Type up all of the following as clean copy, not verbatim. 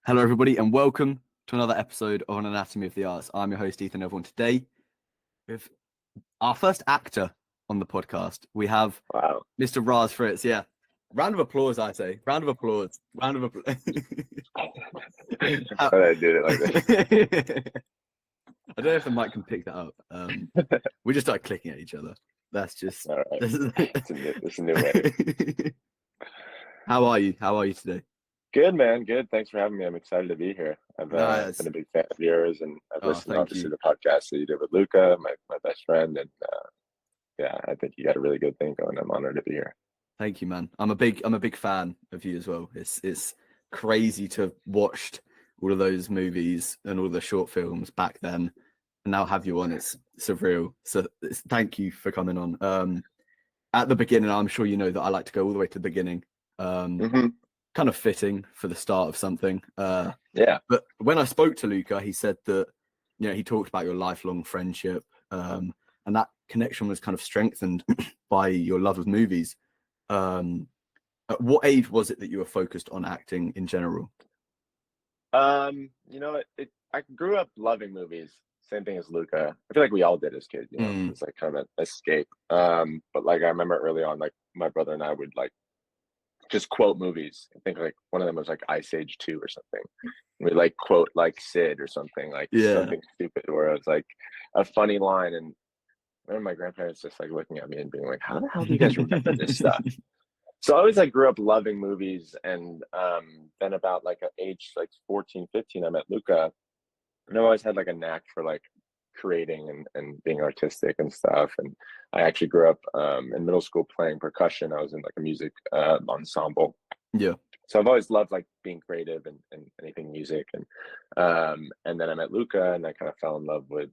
Hello, everybody, and welcome to another episode of An Anatomy of the Arts. I'm your host, Ethan Everyone. Today, with our first actor on the podcast, we have Wow. Mr. Raz Fritz. Yeah. Round of applause, I say. Round of applause. Round of applause. How did I do it like this? I don't know if the mic can pick that up. We just started clicking at each other. That's just... All right. It's a new way. How are you? How are you today? Good, man. Good. Thanks for having me. I'm excited to be here. I've been a big fan of yours, and I've listened obviously to the podcast that you did with Luca, my best friend, and yeah, I think you got a really good thing going. I'm honored to be here. Thank you, man. I'm a big fan of you as well. It's crazy to have watched all of those movies and all the short films back then, and now have you on. It's surreal. So thank you for coming on. At the beginning, I'm sure you know that I like to go all the way to the beginning. Kind of fitting for the start of something. Yeah. But when I spoke to Luca, he said that, you know, he talked about your lifelong friendship, and that connection was kind of strengthened by your love of movies. At what age was it that you were focused on acting in general? You know, I grew up loving movies. Same thing as Luca. I feel like we all did as kids. You know, it's like kind of an escape. But like I remember early on, like my brother and I would like just quote movies. I think like one of them was like Ice Age 2 or something. We like quote like Sid or something, like something stupid where it was like a funny line. And I remember my grandparents just like looking at me and being like, how the hell do you guys remember this stuff? So I always like grew up loving movies. And then about like at age like 14, 15, I met Luca. And I always had like a knack for like creating and being artistic and stuff. And I actually grew up in middle school playing percussion. I was in like a music ensemble. Yeah. So I've always loved like being creative and anything music. And then I met Luca and I kind of fell in love with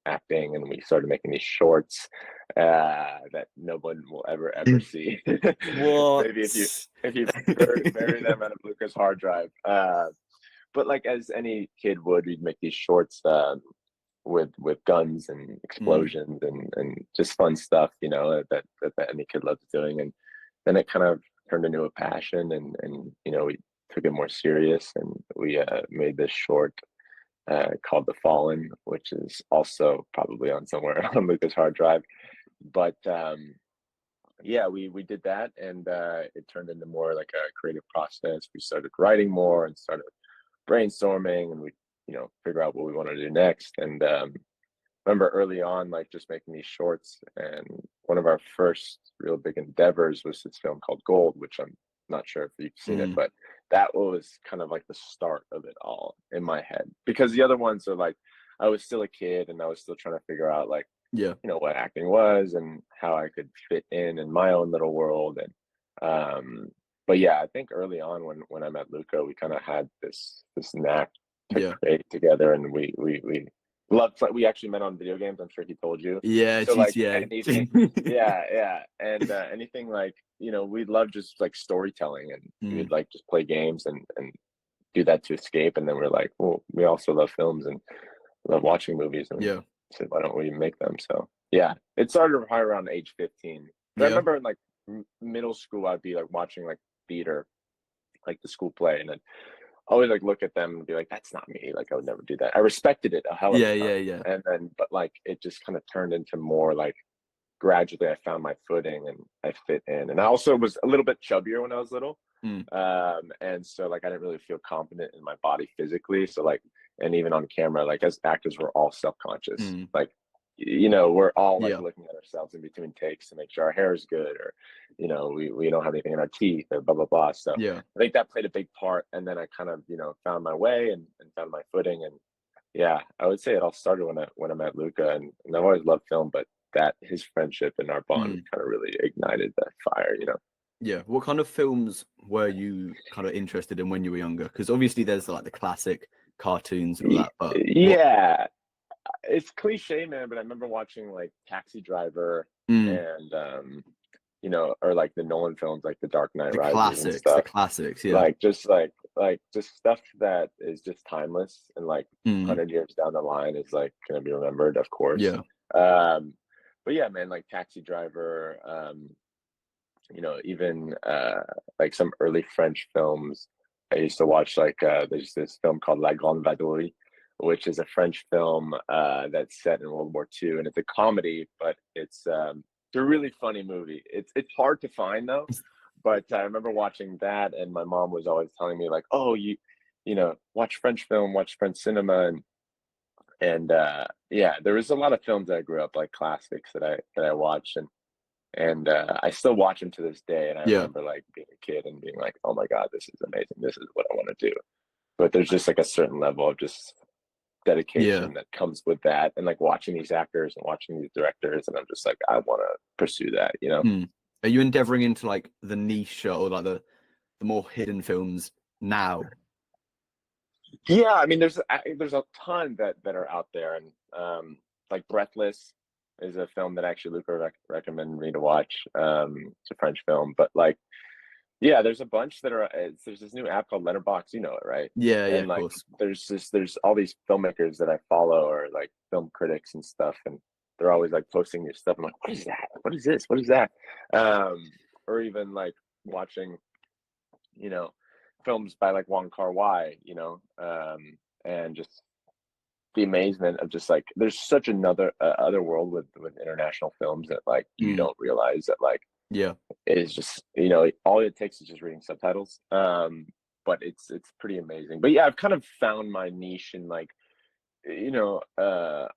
acting, and we started making these shorts that no one will ever see. Maybe if you bury them out of Luca's hard drive. But like as any kid would, we'd make these shorts with guns and explosions and just fun stuff, you know, that any kid loves doing. And then it kind of turned into a passion, and you know, we took it more serious, and we made this short called The Fallen, which is also probably on somewhere on Luca's hard drive. But yeah, we did that, and it turned into more like a creative process. We started writing more and started brainstorming, and we, you know, figure out what we want to do next. And remember early on, like just making these shorts, and one of our first real big endeavors was this film called Gold, which I'm not sure if you've seen it, but that was kind of like the start of it all in my head, because the other ones are like, I was still a kid and I was still trying to figure out like, you know, what acting was and how I could fit in my own little world. And but yeah, I think early on when I met Luca, we kind of had this knack to create together, and we loved. We actually met on video games. I'm sure he told you. Yeah, so like GTA. anything, yeah, and anything like, you know, we love just like storytelling, and we'd like just play games and do that to escape. And then we're like, well, we also love films and love watching movies, and we said, why don't we make them? So yeah, it started probably around age 15. But I remember in like middle school, I'd be like watching like theater, like the school play, and I'd always like look at them and be like, that's not me. Like I would never do that. I respected it a hell of a ton. And then, but like it just kind of turned into more like gradually I found my footing and I fit in. And I also was a little bit chubbier when I was little. And so like I didn't really feel confident in my body physically. So like, and even on camera, like as actors, we're all self-conscious. Like, you know, we're all like looking at ourselves in between takes to make sure our hair is good, or, you know, we don't have anything in our teeth, or blah, blah, blah. So I think that played a big part. And then I kind of, you know, found my way and found my footing. And yeah, I would say it all started when I met Luca, and I've always loved film, but that his friendship and our bond kind of really ignited that fire, you know? Yeah. What kind of films were you kind of interested in when you were younger? Because obviously there's like the classic cartoons and all that, but it's cliche, man, but I remember watching like Taxi Driver and you know, or like the Nolan films, like The Dark Knight Rises and stuff. The classics, like just stuff that is just timeless, and like 100 years down the line is like gonna be remembered, of course. But yeah, man, like Taxi Driver, you know, even like some early French films, I used to watch like there's this film called La Grande Vadrouille, which is a French film that's set in World War II, and it's a comedy, but it's a really funny movie. It's hard to find though, but I remember watching that, and my mom was always telling me like, oh, you know, watch French film, watch French cinema, and yeah, there was a lot of films that I grew up like classics that I watched, and I still watch them to this day. And I remember like being a kid and being like, oh my God, this is amazing. This is what I want to do. But there's just like a certain level of just dedication that comes with that, and like watching these actors and watching these directors, and I'm just like, I want to pursue that, you know. Are you endeavoring into like the niche or like the more hidden films now? Yeah, I mean, there's a ton that are out there, and like Breathless is a film that actually Luca recommended me to watch. It's a French film, but like, yeah, there's a bunch that are. There's this new app called Letterboxd, you know it, right? Yeah, and of like, course. there's all these filmmakers that I follow, or like film critics and stuff, and they're always like posting new stuff. I'm like, what is that? What is this? What is that? Or even like watching, you know, films by like Wong Kar-wai, you know, and just the amazement of just like, there's such another other world with international films that like you don't realize that like is just, you know, all it takes is just reading subtitles. But it's pretty amazing. But yeah, I've kind of found my niche in like, you know,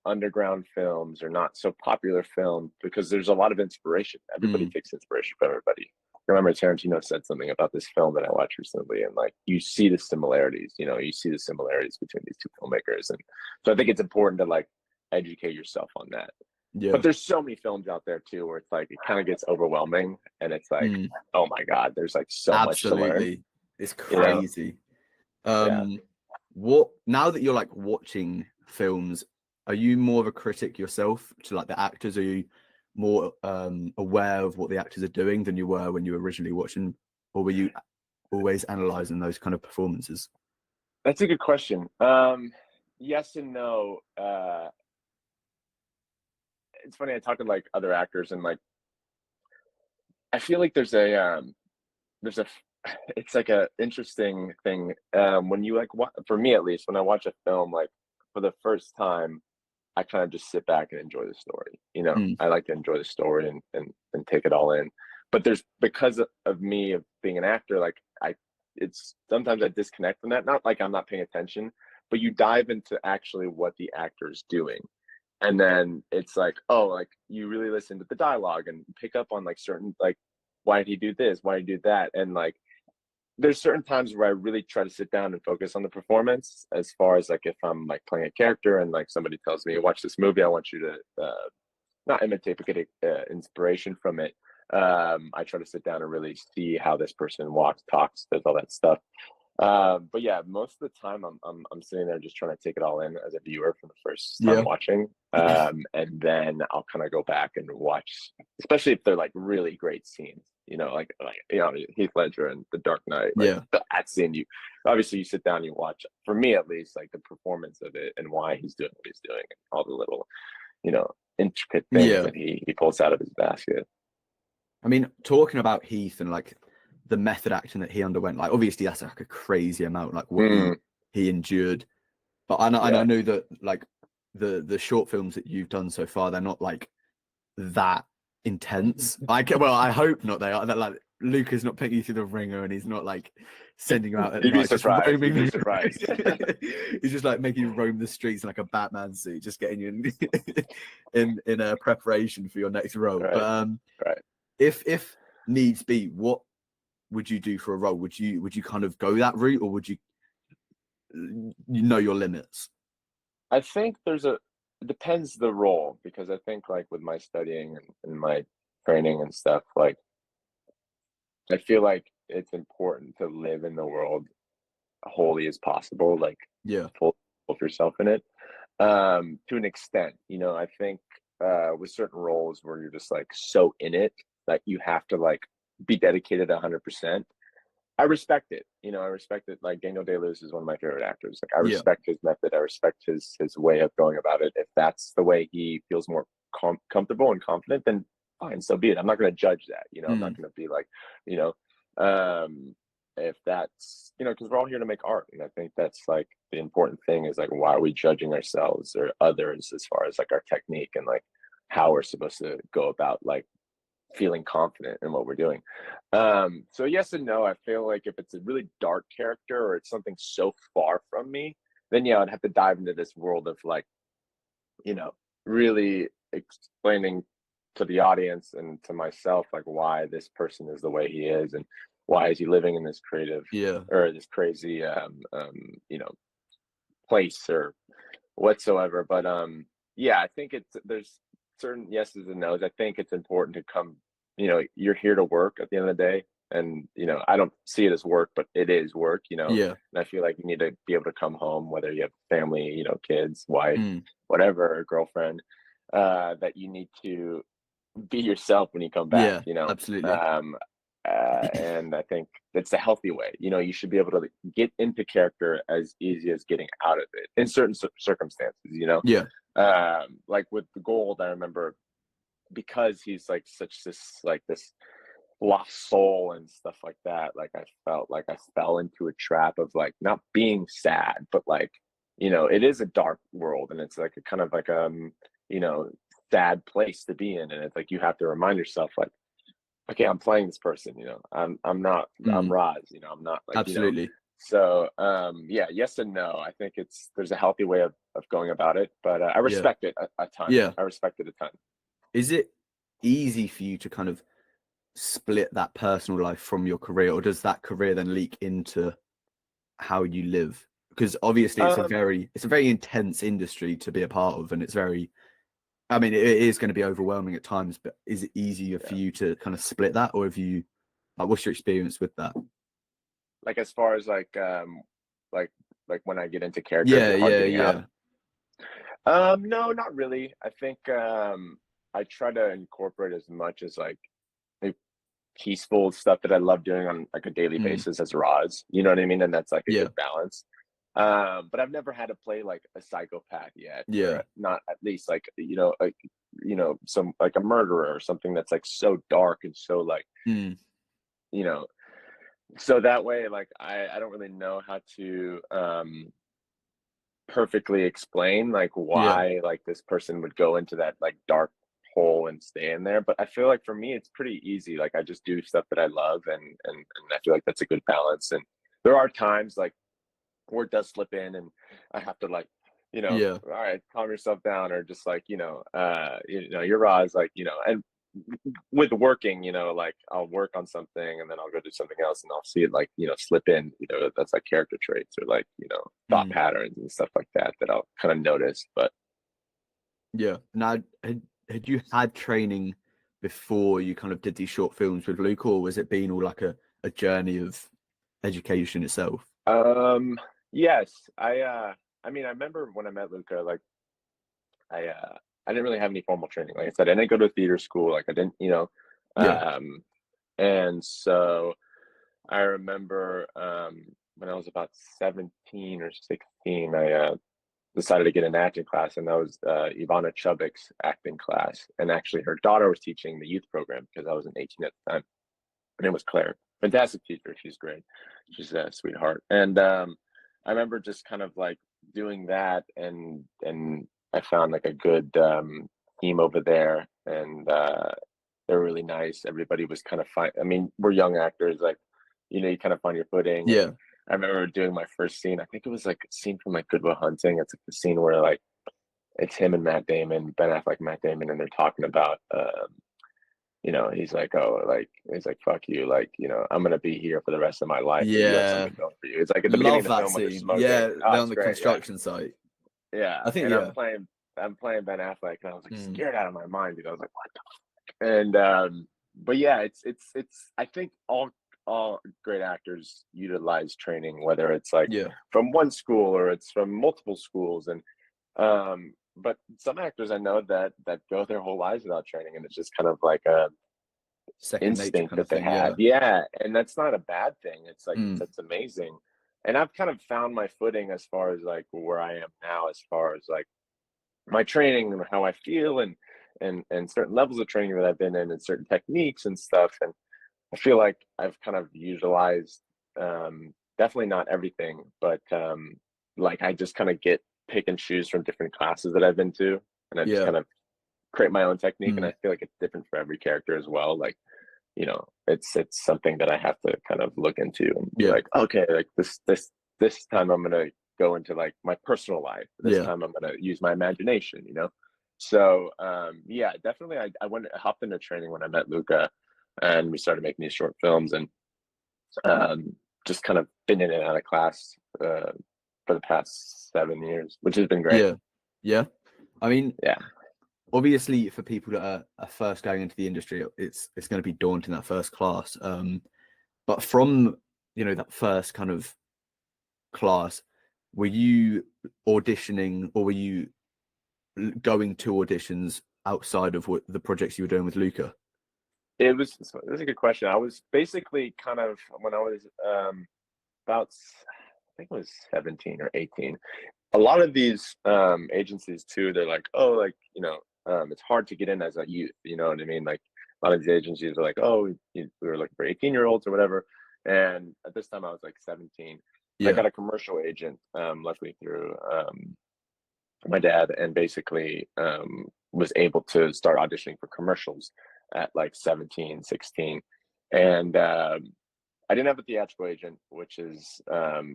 underground films or not so popular film, because there's a lot of inspiration. Everybody takes inspiration from everybody. I remember Tarantino said something about this film that I watched recently, and like, you see the similarities, you know, you see the similarities between these two filmmakers. And so I think it's important to like educate yourself on that. But there's so many films out there too where it's like it kind of gets overwhelming, and it's like, oh my God, there's like so much to learn. It's crazy. You know? What, now that you're like watching films, are you more of a critic yourself to like the actors? Are you more aware of what the actors are doing than you were when you were originally watching, or were you always analyzing those kind of performances? That's a good question. Yes and no. It's funny, I talk to like other actors, and like, I feel like there's a it's like a interesting thing when you like for me at least, when I watch a film like for the first time, I kind of just sit back and enjoy the story, you know. I like to enjoy the story and take it all in. But there's, because of me of being an actor, like it's sometimes I disconnect from that, not like I'm not paying attention, but you dive into actually what the actor is doing. And then it's like, oh, like you really listen to the dialogue and pick up on like certain, like, why did he do this? Why did he do that? And like, there's certain times where I really try to sit down and focus on the performance, as far as like if I'm like playing a character and like somebody tells me, watch this movie, I want you to not imitate, but get inspiration from it. I try to sit down and really see how this person walks, talks, does all that stuff. But yeah, most of the time I'm sitting there just trying to take it all in as a viewer for the first time watching. And then I'll kind of go back and watch, especially if they're like really great scenes, you know, like you know, Heath Ledger and The Dark Knight, like that scene, you obviously you sit down and you watch, for me at least, like the performance of it and why he's doing what he's doing, and all the little, you know, intricate things that he pulls out of his basket. I mean, talking about Heath and like the method acting that he underwent, like obviously that's like a crazy amount, like what he endured. But I know that like the short films that you've done so far, they're not like that intense. I hope not. They are. That like Luca's not putting you through the ringer, and he's not like sending you out at You'd night. be surprised. You'd be surprised. He's just like making you roam the streets in like a Batman suit, just getting you in a preparation for your next role. But if needs be, what would you do for a role? Would you kind of go that route, or would you know your limits? I think it depends the role, because I think like with my studying and my training and stuff, like I feel like it's important to live in the world wholly as possible, like full of yourself in it, to an extent. You know, I think with certain roles where you're just like so in it that you have to like be dedicated 100%. I respect it. You know, I respect it. Like Daniel Day-Lewis is one of my favorite actors. Like I respect his method. I respect his way of going about it. If that's the way he feels more comfortable and confident, then fine, so be it. I'm not going to judge that. You know, I'm not going to be like, you know, if that's, you know, because we're all here to make art, and I think that's like the important thing is like, why are we judging ourselves or others as far as like our technique and like how we're supposed to go about like feeling confident in what we're doing. So yes and no. I feel like if it's a really dark character or it's something so far from me, then yeah, I'd have to dive into this world of like, you know, really explaining to the audience and to myself like why this person is the way he is and why is he living in this creative Yeah. or this crazy you know, place or whatsoever. But yeah, I think it's, there's certain yeses and nos. I think it's important to come, you know, you're here to work at the end of the day, and you know, I don't see it as work, but it is work, you know. Yeah. And I feel like you need to be able to come home, whether you have family, you know, kids, wife, Mm. whatever, girlfriend, that you need to be yourself when you come back, Yeah, you know. absolutely. And I think it's a healthy way. You know, you should be able to get into character as easy as getting out of it in certain circumstances, you know. Yeah. Like with the Gold, I remember, because he's like such this like this lost soul and stuff like that, like I felt like I fell into a trap of like not being sad, but like, you know, it is a dark world, and it's like a kind of like you know, sad place to be in, and it's like you have to remind yourself like, okay, I'm playing this person, you know, I'm not, I'm Mm. Raz, you know, I'm not like, you know. Absolutely. So yeah, yes and no. I think it's, there's a healthy way of going about it, but I Yeah. respect it a ton. Yeah. I respect it a ton. Is it easy for you to kind of split that personal life from your career, or does that career then leak into how you live? Because obviously it's a Um, very intense industry to be a part of, and it's very, I mean, it is going to be overwhelming at times, but is it easier for yeah. you to kind of split that, or have you, like, what's your experience with that? Like as far as like like when I get into character, is Yeah, it hard yeah, getting out? yeah. No, not really. I think I try to incorporate as much as like peaceful stuff that I love doing on like a daily Mm. basis as Roz. You know what I mean? And that's like a Yeah, good balance. But I've never had to play like a psychopath yet, yeah. or not at least like, you know, some like a murderer or something that's like so dark and so like, Mm. you know, so that way like I don't really know how to perfectly explain like Yeah, why like this person would go into that like dark hole and stay in there. But I feel like for me it's pretty easy. Like I just do stuff that I love, and I feel like that's a good balance. And there are times like where it does slip in and I have to like, you know, yeah. all right, calm yourself down, or just like, you know, your Roz, like, you know, and with working, you know, like I'll work on something and then I'll go do something else and I'll see it like, you know, slip in, you know, that's like character traits or like, you know, thought Mm. patterns and stuff like that that I'll kind of notice. But Yeah. Now, had you had training before you kind of did these short films with Luke, or was it been all like a journey of education itself? yes, I mean, I remember when I met Luca, like I didn't really have any formal training. Like I said, I didn't go to theater school. Like I didn't, you know, Yeah. um, and so I remember when I was about 17 or 16, I decided to get an acting class, and that was Ivana Chubik's acting class. And actually, her daughter was teaching the youth program because I wasn't 18 at the time. Her name was Claire. Fantastic teacher. She's great. She's a sweetheart. And I remember just kind of like doing that, and I found like a good team over there, and they're really nice. Everybody was kind of fine. I mean, we're young actors, like, you know, you kind of find your footing. And Yeah. I remember doing my first scene. I think it was like a scene from like Good Will Hunting. It's like the scene where like it's him and Matt Damon, Ben Affleck, Matt Damon, and they're talking about, you know, he's like, oh, like he's like, fuck you, like, you know, I'm gonna be here for the rest of my life, but you have Yeah. something going for you. It's like at the beginning Love of the that film when they're scene. smoking. Yeah, Oh, they're on it's the great. Yeah, construction site. yeah. I think, And yeah. I'm playing Ben Affleck, and I was like Mm. scared out of my mind, dude. I was like, what the fuck? And but yeah, it's I think all great actors utilize training, whether it's like Yeah. from one school or it's from multiple schools. And but some actors I know that go their whole lives without training, and it's just kind of like a Second nature instinct kind that of they thing. have. Yeah. Yeah, and that's not a bad thing. It's like Mm. that's amazing. And I've kind of found my footing as far as like where I am now, as far as like my training and how I feel, and certain levels of training that I've been in, and certain techniques and stuff. And I feel like I've kind of utilized definitely not everything, but like I just kind of pick and choose from different classes that I've been to, and I just kind of create my own technique. And I feel like it's different for every character as well. Like, you know, it's something that I have to kind of look into and be like, okay, like this time I'm gonna go into like my personal life. This time I'm gonna use my imagination, you know. So yeah, definitely I hopped into training when I met Luca, and we started making these short films, and just kind of been in and out of class for the past 7 years, which has been great. Yeah. I mean, yeah. Obviously, for people that are first going into the industry, it's going to be daunting, that first class. But from, you know, that first kind of class, were you auditioning, or were you going to auditions outside of what the projects you were doing with Luca? That's a good question. I was basically kind of, when I was about, I think it was 17 or 18. A lot of these agencies too, they're like, oh, like, you know, it's hard to get in as a youth, you know what I mean? Like a lot of these agencies are like, oh, we were looking for 18-year-olds or whatever. And at this time I was like 17. I got a commercial agent, luckily through my dad, and basically was able to start auditioning for commercials at like 17, 16. And I didn't have a theatrical agent, which is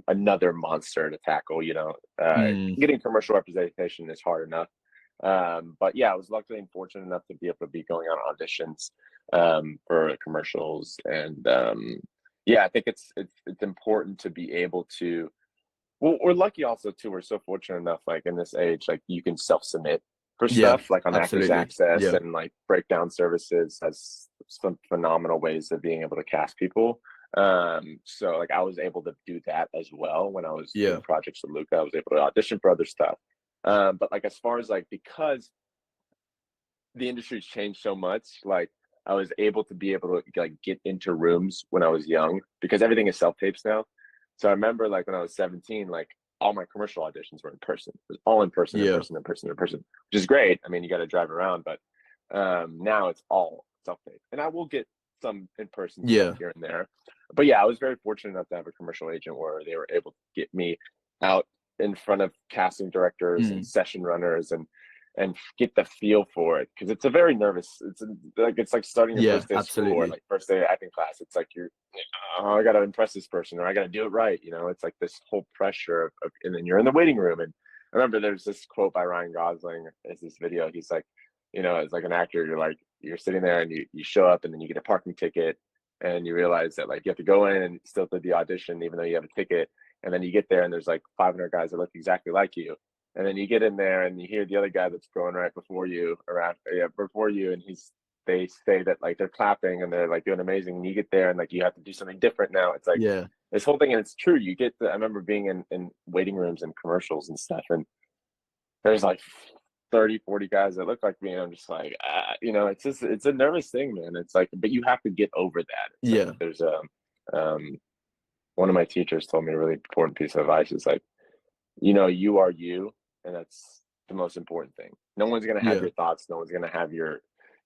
another monster to tackle. You know, getting commercial representation is hard enough. But yeah, I was luckily and fortunate enough to be able to be going on auditions for commercials, and yeah, I think it's important to be able to. Well, we're lucky also too. We're so fortunate enough, like in this age, like you can self-submit for stuff, like on Actors Access and like Breakdown Services has some phenomenal ways of being able to cast people. So like I was able to do that as well when I was doing projects with Luca. I was able to audition for other stuff. But like as far as like, because the industry's changed so much, like I was able to like get into rooms when I was young, because everything is self-tapes now. So I remember like when I was 17, like all my commercial auditions were in person. It was all in person, in person, which is great. I mean, you got to drive around, but now it's all self-tape. And I will get some in-person stuff here and there. But yeah, I was very fortunate enough to have a commercial agent where they were able to get me out in front of casting directors and session runners and get the feel for it, because it's a very nervous. It's like starting your first day of school, or like first day of acting class. It's like oh, I gotta impress this person, or I gotta do it right. You know, it's like this whole pressure of and then you're in the waiting room. And I remember there's this quote by Ryan Gosling. It's this video. He's like, you know, as like an actor, you're sitting there and you show up, and then you get a parking ticket, and you realize that like you have to go in and still do the audition even though you have a ticket. And then you get there and there's like 500 guys that look exactly like you. And then you get in there and you hear the other guy that's going right before you, and they say that like they're clapping and they're like doing amazing. And you get there and like you have to do something different now. It's like this whole thing, and it's true. I remember being in waiting rooms and commercials and stuff, and there's like 30, 40 guys that look like me, and I'm just like, you know, it's a nervous thing, man. It's like, but you have to get over that. Like, there's one of my teachers told me a really important piece of advice. Is like, you know, you are you, and that's the most important thing. No one's going to have your thoughts. No one's going to have your,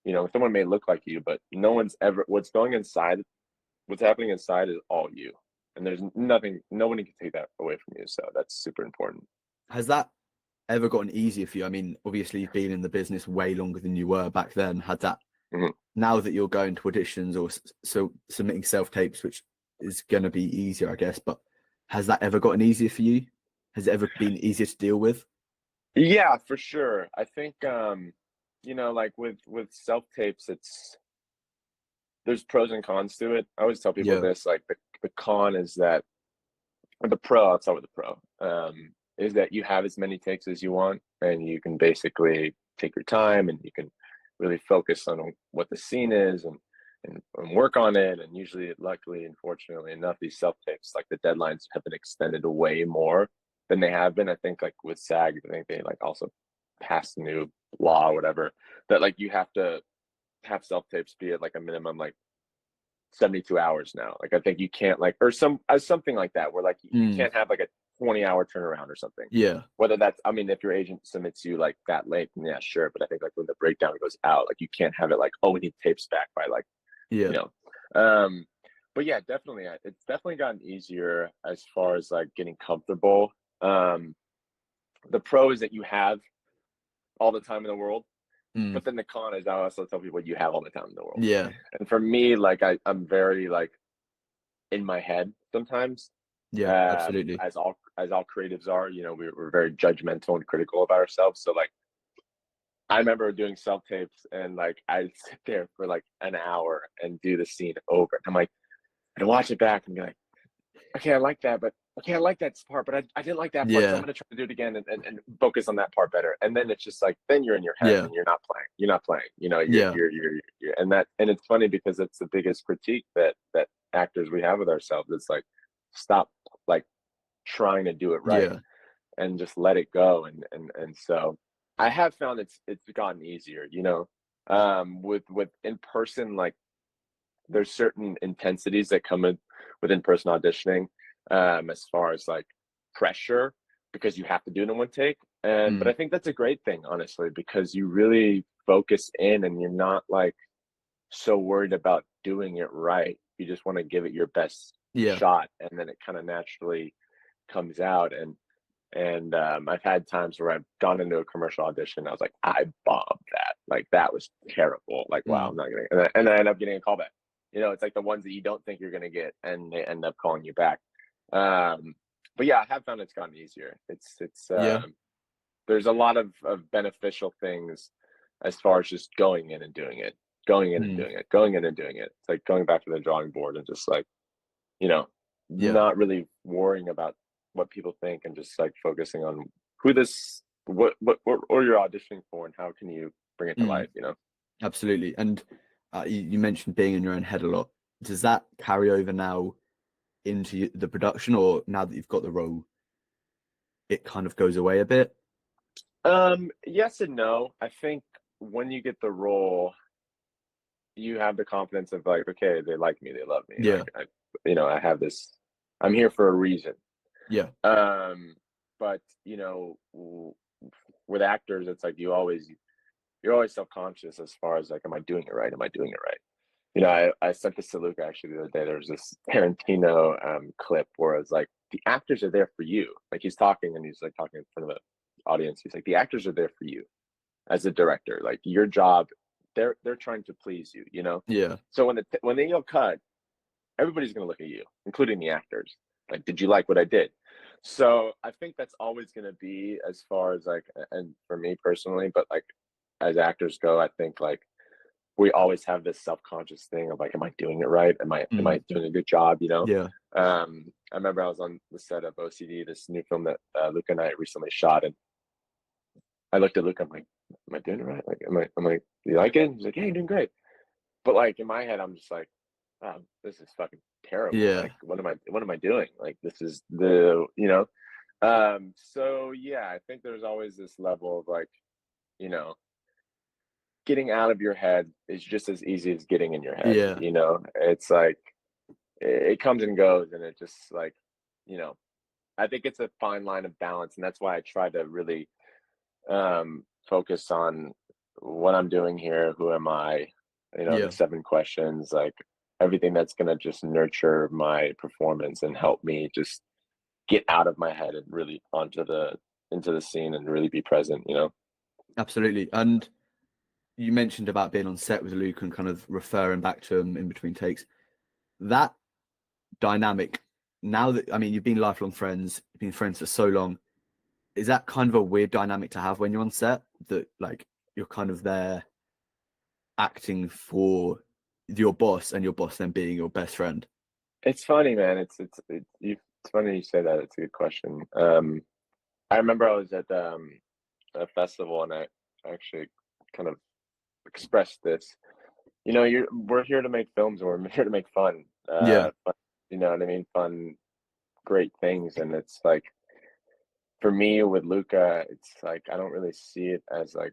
you know, someone may look like you, but no one's ever, what's happening inside is all you. And there's nothing, nobody can take that away from you. So that's super important. Has that ever gotten easier for you? I mean, obviously you've been in the business way longer than you were back then. Had that, now that you're going to auditions or so submitting self-tapes, which is going to be easier, I guess, but has that ever gotten easier for you? Has it ever been easier to deal with? Yeah, for sure. I think, you know, like with self-tapes, there's pros and cons to it. I always tell people this, like the con is that, or the pro, I'll start with the pro, is that you have as many takes as you want, and you can basically take your time, and you can really focus on what the scene is and work on it. And usually, luckily and fortunately enough, these self-tapes, like the deadlines have been extended way more than they have been. I think like with SAG, I think they like also passed a new law or whatever that like you have to have self-tapes be at like a minimum like 72 hours now. Like I think you can't like, or something like that, where like you can't have like a 20-hour turnaround or something. Whether that's, I mean, if your agent submits you like that late, then yeah, sure. But I think like when the breakdown goes out, like you can't have it like, oh, we need tapes back by like, you know. but yeah, definitely, it's definitely gotten easier as far as like getting comfortable. The pro is that you have all the time in the world, Mm. but then the con is I also tell people you have all the time in the world. Yeah. And for me, like I'm very like in my head sometimes, Yeah, absolutely. as all creatives are. You know, we're very judgmental and critical about ourselves. So like I remember doing self tapes and like I'd sit there for like an hour and do the scene over. I'm like, I'd watch it back and be like, okay, I like that, but okay, I like that part, but I didn't like that part, so I'm Yeah. gonna try to do it again and focus on that part better. And then it's just like then you're in your head Yeah. and you're not playing. You're not playing. You know, Yeah. you're and it's funny because it's the biggest critique that actors we have with ourselves. It's like stop like trying to do it right Yeah. and just let it go. And so I have found it's gotten easier, you know. With in person, like there's certain intensities that come with in-person auditioning, as far as like pressure because you have to do it in one take. And but Mm. I think that's a great thing, honestly, because you really focus in and you're not like so worried about doing it right. You just want to give it your best Yeah. shot, and then it kind of naturally comes out. And I've had times where I've gone into a commercial audition. I was like, I bombed that. Like that was terrible. Like, wow, Mm. I'm not gonna. And I end up getting a callback. You know, it's like the ones that you don't think you're gonna get, and they end up calling you back. But yeah, I have found it's gotten easier. It's Yeah. there's a lot of beneficial things as far as just going in and doing it, going in and Mm. doing it, going in and doing it. It's like going back to the drawing board and just like, you know, Yeah. not really worrying about what people think and just like focusing on who this what or you're auditioning for and how can you bring it to Mm. life, you know. Absolutely. And you mentioned being in your own head a lot. Does that carry over now into the production, or now that you've got the role, it kind of goes away a bit? Yes and no. I think when you get the role you have the confidence of like, okay, they like me, they love me, Yeah. like you know, I have this, I'm here for a reason. Yeah. But you know, with actors it's like you're always self-conscious as far as like, am I doing it right, am I doing it right? You know, I sent this to Luca actually the other day. There was this Tarantino clip where it's like the actors are there for you. Like he's talking and he's like talking in front of the audience. He's like, the actors are there for you as a director. Like your job, they're trying to please you. You know. Yeah. So when they yell cut, everybody's gonna look at you, including the actors. Like, did you like what I did? So I think that's always gonna be as far as like, and for me personally, but like as actors go, I think like we always have this self-conscious thing of like, am I doing it right? Am I Mm. doing a good job? You know. Yeah. I remember I was on the set of OCD, this new film that Luca and I recently shot, and I looked at Luca. I'm like, am I doing it right? Like, do you like it? He's like, yeah, you're doing great. But like in my head, I'm just like, oh, this is fucking terrible. Yeah. Like, what am I doing? Like, this is you know. So yeah, I think there's always this level of like, you know, getting out of your head is just as easy as getting in your head. Yeah. You know, it's like it comes and goes, and it just like, you know, I think it's a fine line of balance, and that's why I try to really focus on what I'm doing here, who am I, you know, the Yeah. 7 questions, like everything that's gonna just nurture my performance and help me just get out of my head and really into the scene and really be present, you know. Absolutely. And you mentioned about being on set with Luke and kind of referring back to him in between takes. That dynamic, now that, I mean, you've been lifelong friends, you've been friends for so long, is that kind of a weird dynamic to have when you're on set, that like you're kind of there acting for your boss and your boss then being your best friend? It's funny, man. It's funny you say that. It's a good question. I remember I was at a festival and I actually kind of expressed this. You know, we're here to make films and we're here to make Yeah. fun, you know what I mean? Fun, great things. And it's like, for me with Luca, it's like, I don't really see it as like,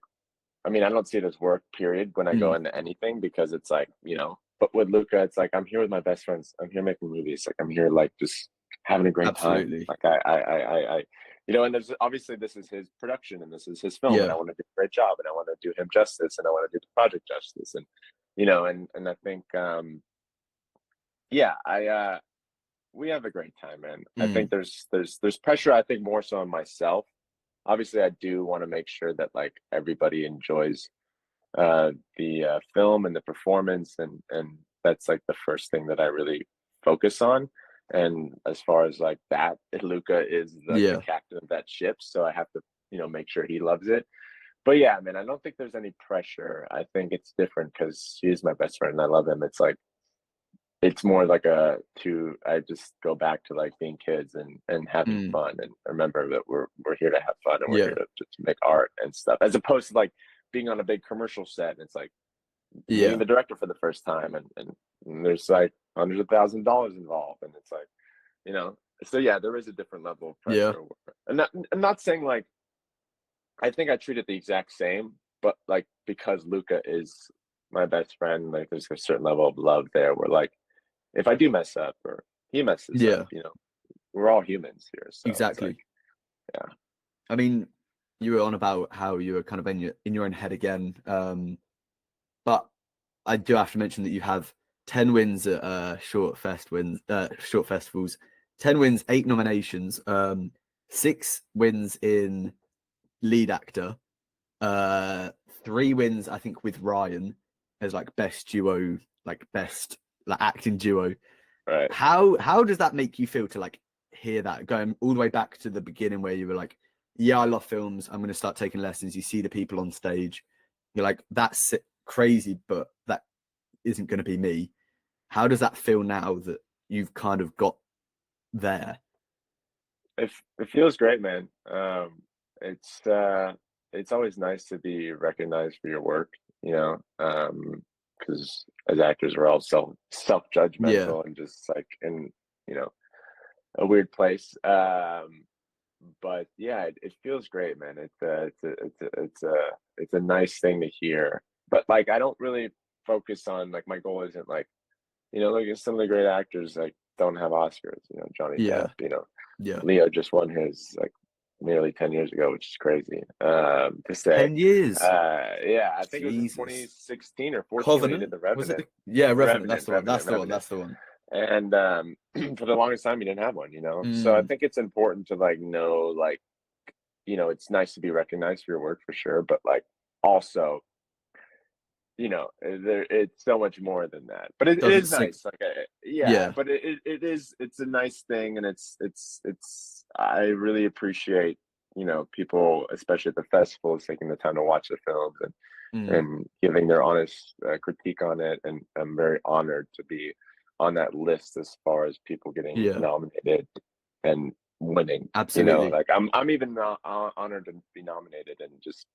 I mean, I don't see it as work, period, when I go Mm. into anything, because it's like, you know, but with Luca, it's like, I'm here with my best friends. I'm here making movies. Like, I'm here, like, just having a great time. Absolutely. Like, you know, and there's obviously this is his production and this is his film, and Yeah. I want to do a great job and I want to do him justice and I want to do the project justice. And, you know, and I think, Yeah, we have a great time, man. I think there's pressure, I think more so on myself. Obviously, I do want to make sure that like everybody enjoys the film and the performance, and that's like the first thing that I really focus on. And as far as like that, Luca is the Yeah. captain of that ship, so I have to, make sure he loves it. But yeah, man, I don't think there's any pressure. I think it's different because he's my best friend and I love him. It's like it's more like I just go back to like being kids and having Mm. fun, and remember that we're here to have fun, and we're here Yeah. to just make art and stuff, as opposed to like being on a big commercial set and it's like meeting Yeah. the director for the first time, and there's like hundreds of $1,000s involved, and it's like, so yeah, there is a different level of Yeah. pressure. And I'm not saying like I think I treat it the exact same, but like because Luca is my best friend, like there's a certain level of love there where like if I do mess up or he messes up, Yeah. we're all humans here. So it's like, Exactly. yeah. I mean, you were on about how you were kind of in your own head again. But I do have to mention that you have 10 wins at short festivals, 10 wins, 8 nominations, 6 wins in lead actor, 3 wins I think with Ryan as like best duo, like best like acting duo. Right. How does that make you feel to like hear that, going all the way back to the beginning where you were like, yeah, I love films, I'm going to start taking lessons, you see the people on stage, you're like, that's crazy, but that isn't going to be me. How does that feel now that you've kind of got there? It feels great, man. It's always nice to be recognized for your work, because as actors we're all self Yeah, judgmental and just like in a weird place. But yeah, it feels great, man. It's a nice thing to hear. But like I don't really focus on like my goal isn't like look at some of the great actors like don't have Oscars. Johnny yeah, Depp. yeah. Leo just won his like nearly 10 years ago, which is crazy to say. 10 years. Yeah, I think it was in Jesus. 2016 or 14 when he did Covenant? The Was it? Revenant. Yeah, Revenant. That's Revenant, the one. Revenant, That's the one. Revenant. That's the one. And for the longest time, he didn't have one, So I Mm, think it's important to like know, like, it's nice to be recognized for your work for sure, but like also, it's so much more than that. But it doesn't is sig- nice, like, yeah. Yeah, But it's a nice thing, and it's I really appreciate people, especially at the festivals, taking the time to watch the films mm, and giving their honest critique on it. And I'm very honored to be on that list as far as people getting yeah, nominated and winning. absolutely. Like I'm even not honored to be nominated and just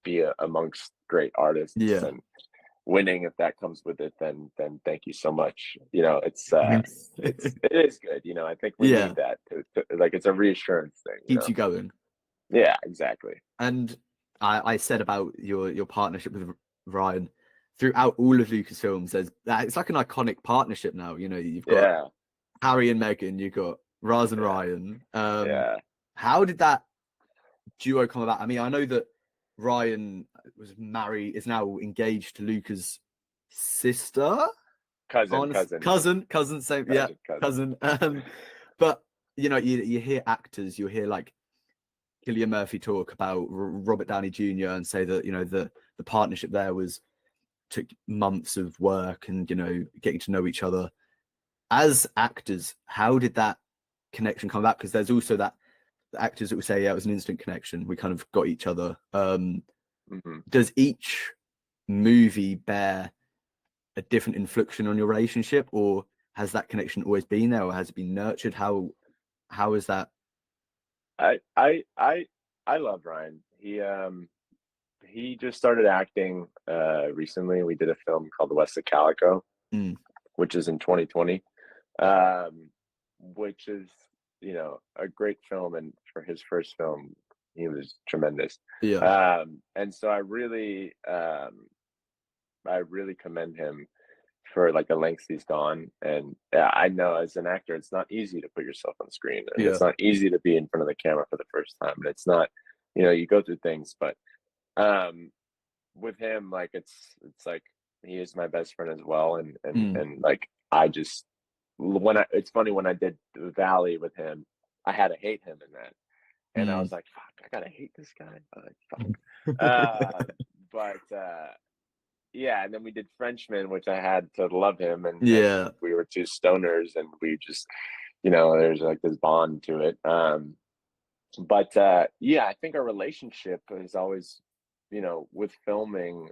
be amongst great artists Yeah. and winning. If that comes with it, then thank you so much. It is good. I think we Yeah, need that to like it's a reassurance thing. keeps you going. Yeah, exactly. And I said about your partnership with Ryan throughout all of Lucasfilms. There's that it's like an iconic partnership now. You've got Yeah, Harry and Meghan, you've got Raz and yeah, Ryan. yeah. How did that duo come about? I mean, I know that Ryan is now engaged to Luca's sister, cousin, same, yeah, cousin. But you hear actors, you hear like Cillian Murphy talk about Robert Downey Jr. and say that the partnership there took months of work and getting to know each other as actors. How did that connection come about? Because there's also the actors that would say, yeah, it was an instant connection, we kind of got each other. Does each movie bear a different inflection on your relationship, or has that connection always been there, or has it been nurtured? How is that? I love Ryan. He just started acting recently. We did a film called The West of Calico, Mm, which is in 2020, um, which is a great film, and for his first film, he was tremendous. yeah, And so I really commend him for like the lengths he's gone. And I know as an actor, it's not easy to put yourself on screen, and yeah, it's not easy to be in front of the camera for the first time. And it's not, you go through things, but with him, like it's like he is my best friend as well, and mm, and like I just it's funny, when I did the Valley with him, I had to hate him in that. And I was like, fuck, I gotta hate this guy. I'm like, fuck. Yeah, and then we did Frenchman, which I had to love him, and we were two stoners, and we just, there's like this bond to it. Yeah, I think our relationship has always, with filming,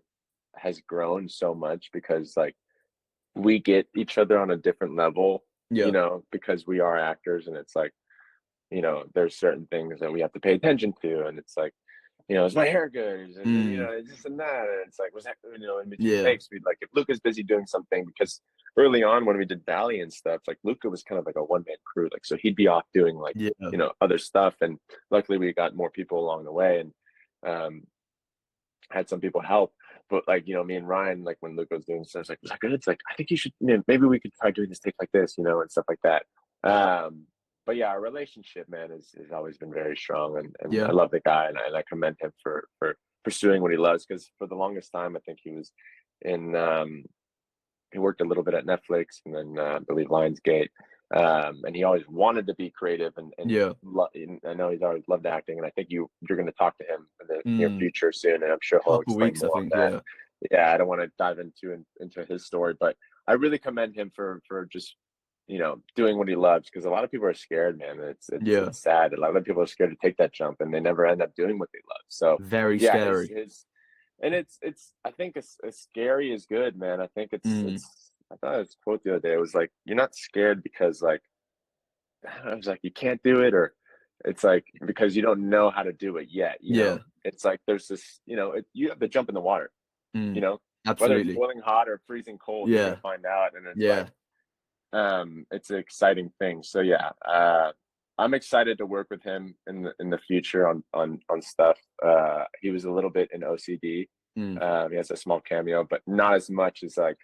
has grown so much because like we get each other on a different level, because we are actors, and it's like, there's certain things that we have to pay attention to, and it's like, is my hair good? And it's this and that, and it's like, was that, in between takes, we'd like, if Luca's busy doing something, because early on when we did Valley and stuff, like Luca was kind of like a one-man crew, like, so he'd be off doing like, other stuff, and luckily we got more people along the way, and had some people help. But like, me and Ryan, like when Luca was doing stuff, it's like, was that good? It's like, I think you should, maybe we could try doing this take like this, and stuff like that. But yeah, our relationship, man, has always been very strong, and I love the guy, and I commend him for pursuing what he loves, because for the longest time, I think he was in, he worked a little bit at Netflix, and then I believe Lionsgate, and he always wanted to be creative, and I know he's always loved acting, and I think you're going to talk to him in the near future soon, and I'm sure he'll explain more on that. Yeah, I don't want to dive into his story, but I really commend him for just doing what he loves, because a lot of people are scared, man. It's sad. A lot of people are scared to take that jump, and they never end up doing what they love. So very scary. And it's I think as scary is good, man. I think it's I thought it's quote the other day. It was like, you're not scared because like, I was like, you can't do it, or it's like because you don't know how to do it yet. You know? It's like there's this, you have to jump in the water. Absolutely. Whether it's boiling hot or freezing cold, you're gonna find out, and it's like, it's an exciting thing. So I'm excited to work with him in the future on stuff. He was a little bit in OCD. He has a small cameo, but not as much as like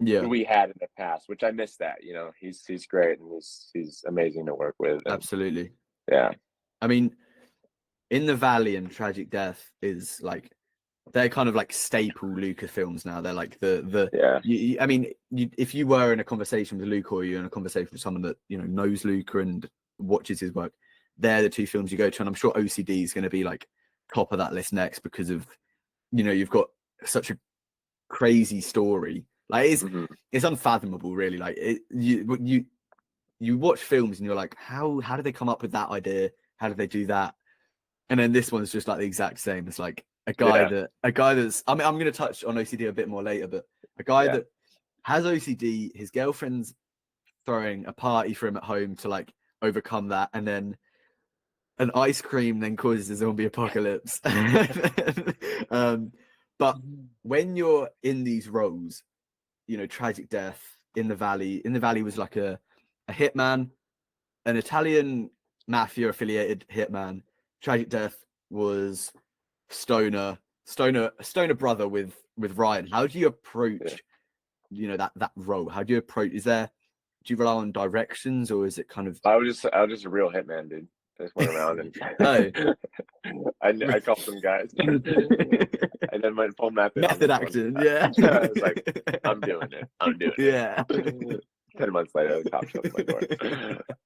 we had in the past, which I miss that. He's great, and he's amazing to work with. And, absolutely. Yeah. I mean, In the Valley and Tragic Death is like, they're kind of like staple Luca films now. They're like I mean, if you were in a conversation with Luca, or you're in a conversation with someone that knows Luca and watches his work, they're the two films you go to. And I'm sure OCD is going to be like top of that list next, because of you've got such a crazy story. Like it's unfathomable, really. Like you watch films and you're like, how did they come up with that idea? How did they do that? And then this one's just like the exact same. It's like a guy that's, I mean, I'm going to touch on OCD a bit more later, but a guy that has OCD, his girlfriend's throwing a party for him at home to like overcome that. And then an ice cream then causes a zombie apocalypse. But when you're in these roles, Tragic Death, In the Valley was like a hitman, an Italian mafia affiliated hitman. Tragic Death was stoner brother with Ryan. How do you approach that role? How do you approach, do you rely on directions, or is it kind of... I was just a real hitman, dude. I just went around and I called some guys and then went full method acting. I was like, I'm doing it. 10 months later, the cops showed up at my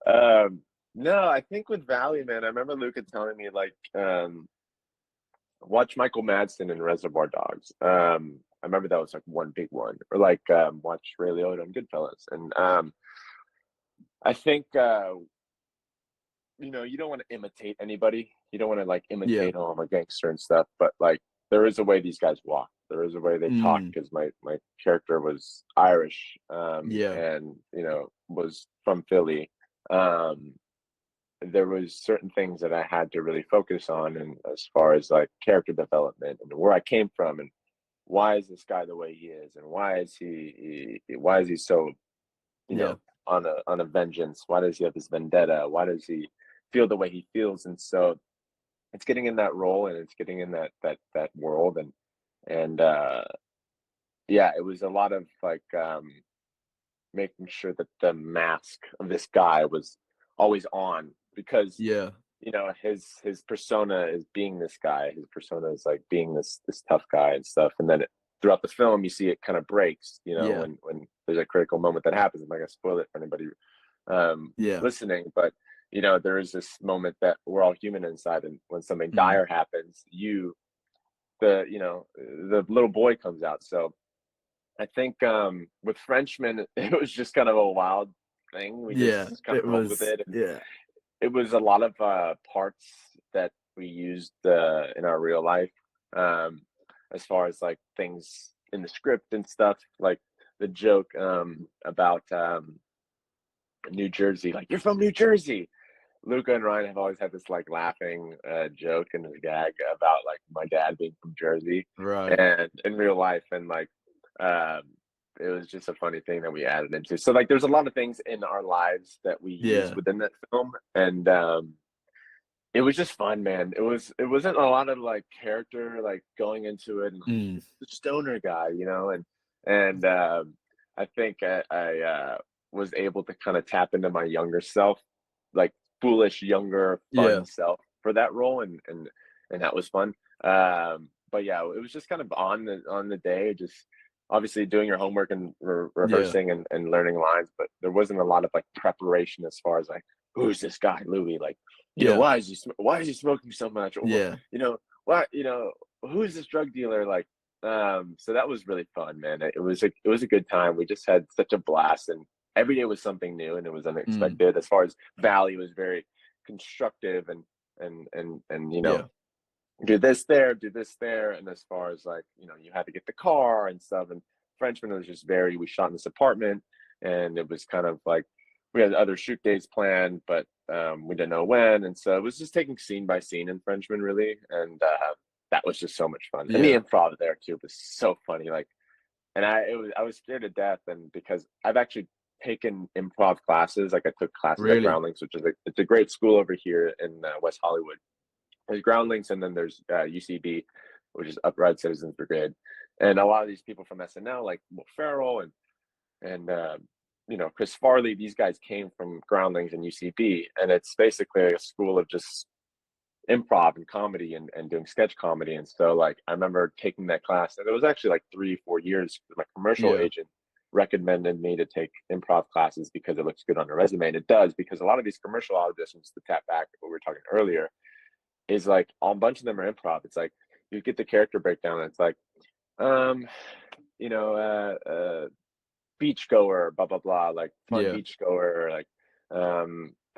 door. No, I think with Valley, man, I remember Luca telling me like, watch Michael Madsen in Reservoir Dogs. I remember that was like one big one. Or like watch Ray Liotta in Goodfellas. And I think you don't want to imitate anybody. You don't want to like imitate I'm a gangster and stuff, but like there is a way these guys walk. There is a way they talk, because my character was Irish, and was from Philly. There was certain things that I had to really focus on, and as far as like character development and where I came from, and why is this guy the way he is, and why is he so on a vengeance? Why does he have this vendetta? Why does he feel the way he feels? And so it's getting in that role, and it's getting in that world, and it was a lot of like making sure that the mask of this guy was always on, because his persona is being this guy. His persona is like being this tough guy and stuff. And then throughout the film, you see it kind of breaks, when there's a critical moment that happens. I'm not gonna spoil it for anybody listening, but there is this moment that we're all human inside, and when something dire happens, the little boy comes out. So I think with Frenchman, it was just kind of a wild thing. We just kind of rolled with it. And it was a lot of parts that we used in our real life, as far as like things in the script and stuff, like the joke about New Jersey, like, you're from New Jersey. Luca and Ryan have always had this like laughing joke and a gag about like my dad being from Jersey, right? And in real life, and like it was just a funny thing that we added into. So like, there's a lot of things in our lives that we use within that film, and it was just fun, man. It wasn't a lot of like character like going into it, and the stoner guy, and I think I was able to kind of tap into my younger self, like foolish younger fun self for that role, and that was fun. But yeah, it was just kind of on the day, just obviously doing your homework and rehearsing and learning lines, but there wasn't a lot of like preparation as far as like, who's this guy Louis, like, why is he smoking so much, or why, who's this drug dealer, like, so that was really fun, man. It was a good time. We just had such a blast, and every day was something new, and it was unexpected. As far as Valley was very constructive, and do this there, and as far as like, you had to get the car and stuff. And Frenchman was just we shot in this apartment, and it was kind of like we had other shoot days planned, but we didn't know when, and so it was just taking scene by scene in Frenchman, really. And that was just so much fun. And the improv there too was so funny, like, and I was scared to death, and because I've actually taken improv classes, like I took classes at Groundlings, which is it's a great school over here in West Hollywood. There's Groundlings, and then there's UCB, which is Upright Citizens Brigade, and a lot of these people from SNL, like Will Ferrell and Chris Farley, these guys came from Groundlings and UCB, and it's basically a school of just improv and comedy and doing sketch comedy. And so like, I remember taking that class, and it was actually like 3-4 years. My commercial agent recommended me to take improv classes because it looks good on a resume, and it does, because a lot of these commercial auditions, to tap back to what we were talking earlier, is like a bunch of them are improv. It's like you get the character breakdown, and it's like beach goer, blah blah blah, like fun beach goer, like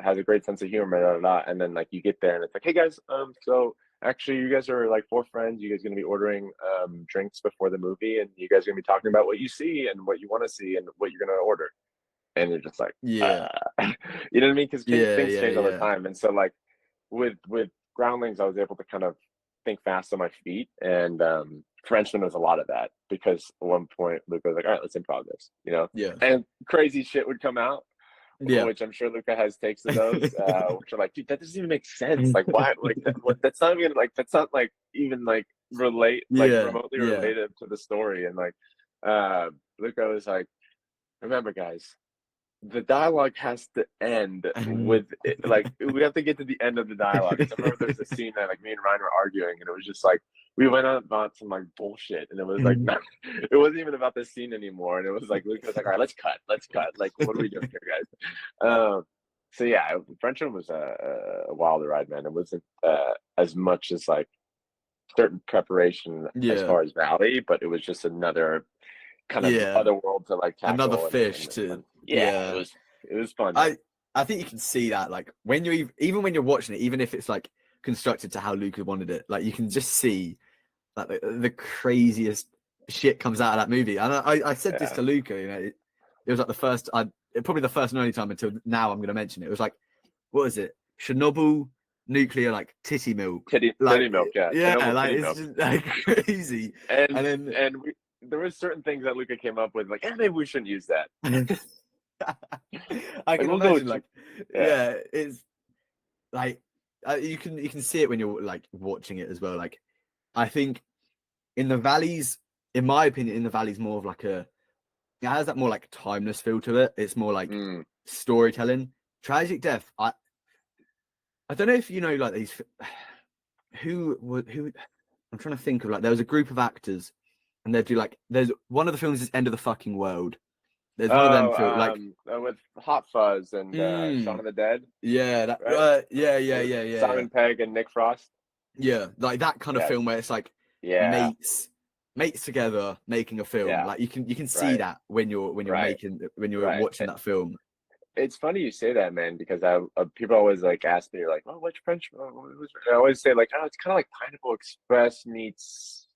has a great sense of humor, blah, blah, blah. And then like you get there, and it's like, hey guys, so actually you guys are like 4 friends, you guys are gonna be ordering drinks before the movie, and you guys are gonna be talking about what you see and what you want to see and what you're gonna order. And you're just like, you know what I mean, because things change all the time. And so like with Groundlings, I was able to kind of think fast on my feet, and Frenchman was a lot of that, because at one point Luca was like, all right, let's improv this, and crazy shit would come out, which I'm sure Luca has takes of those, which are like, dude, that doesn't even make sense. Like, why? Like, that's not even like, that's not like even like remotely related to the story. And like, Luca was like, remember, guys, the dialogue has to end with it, like, we have to get to the end of the dialogue. I remember there's a scene that like me and Ryan were arguing, and it was just like we went on about some like bullshit, and it was like it wasn't even about the scene anymore. And it was like Luke was like, all right, let's cut. Like, what are we doing here, guys? So yeah, Frenchman was a wild ride, man. It wasn't as much as like certain preparation as far as Valley, but it was just another kind of other world to like tackle, another fish to it was fun. I think you can see that, like, when you're even when you're watching it, even if it's like constructed to how Luca wanted it, like you can just see that the craziest shit comes out of that movie. And I said this to Luca, it was like probably the first and only time until now I'm going to mention it. It was like, what is it? Chernobyl nuclear, like Titty Milk. Titty Milk, like it's just like crazy. And there was certain things that Luca came up with, like, maybe we shouldn't use that. I can imagine, like, it's like you can see it when you're like watching it as well. Like, I think in the Valleys, in my opinion, in the Valleys, more of like it has that more like timeless feel to it. It's more like storytelling. Tragic Death, I don't know if you know, like, these who I'm trying to think of, like, there was a group of actors, and they'd do like, there's one of the films is End of the Fucking World, There's one of them Oh, feel like with Hot Fuzz and Shaun mm, of the Dead, yeah, that right? With yeah. Simon Pegg and Nick Frost. Yeah, like that kind of Yeah, film where it's like yeah, mates together making a film. yeah. Like you can see Right, that when you're right, when you're right. watching that film. It's funny you say that, man, because people always like ask me like, "Oh, which French?" I always say like, "Oh, it's kind of like Pineapple Express meets,"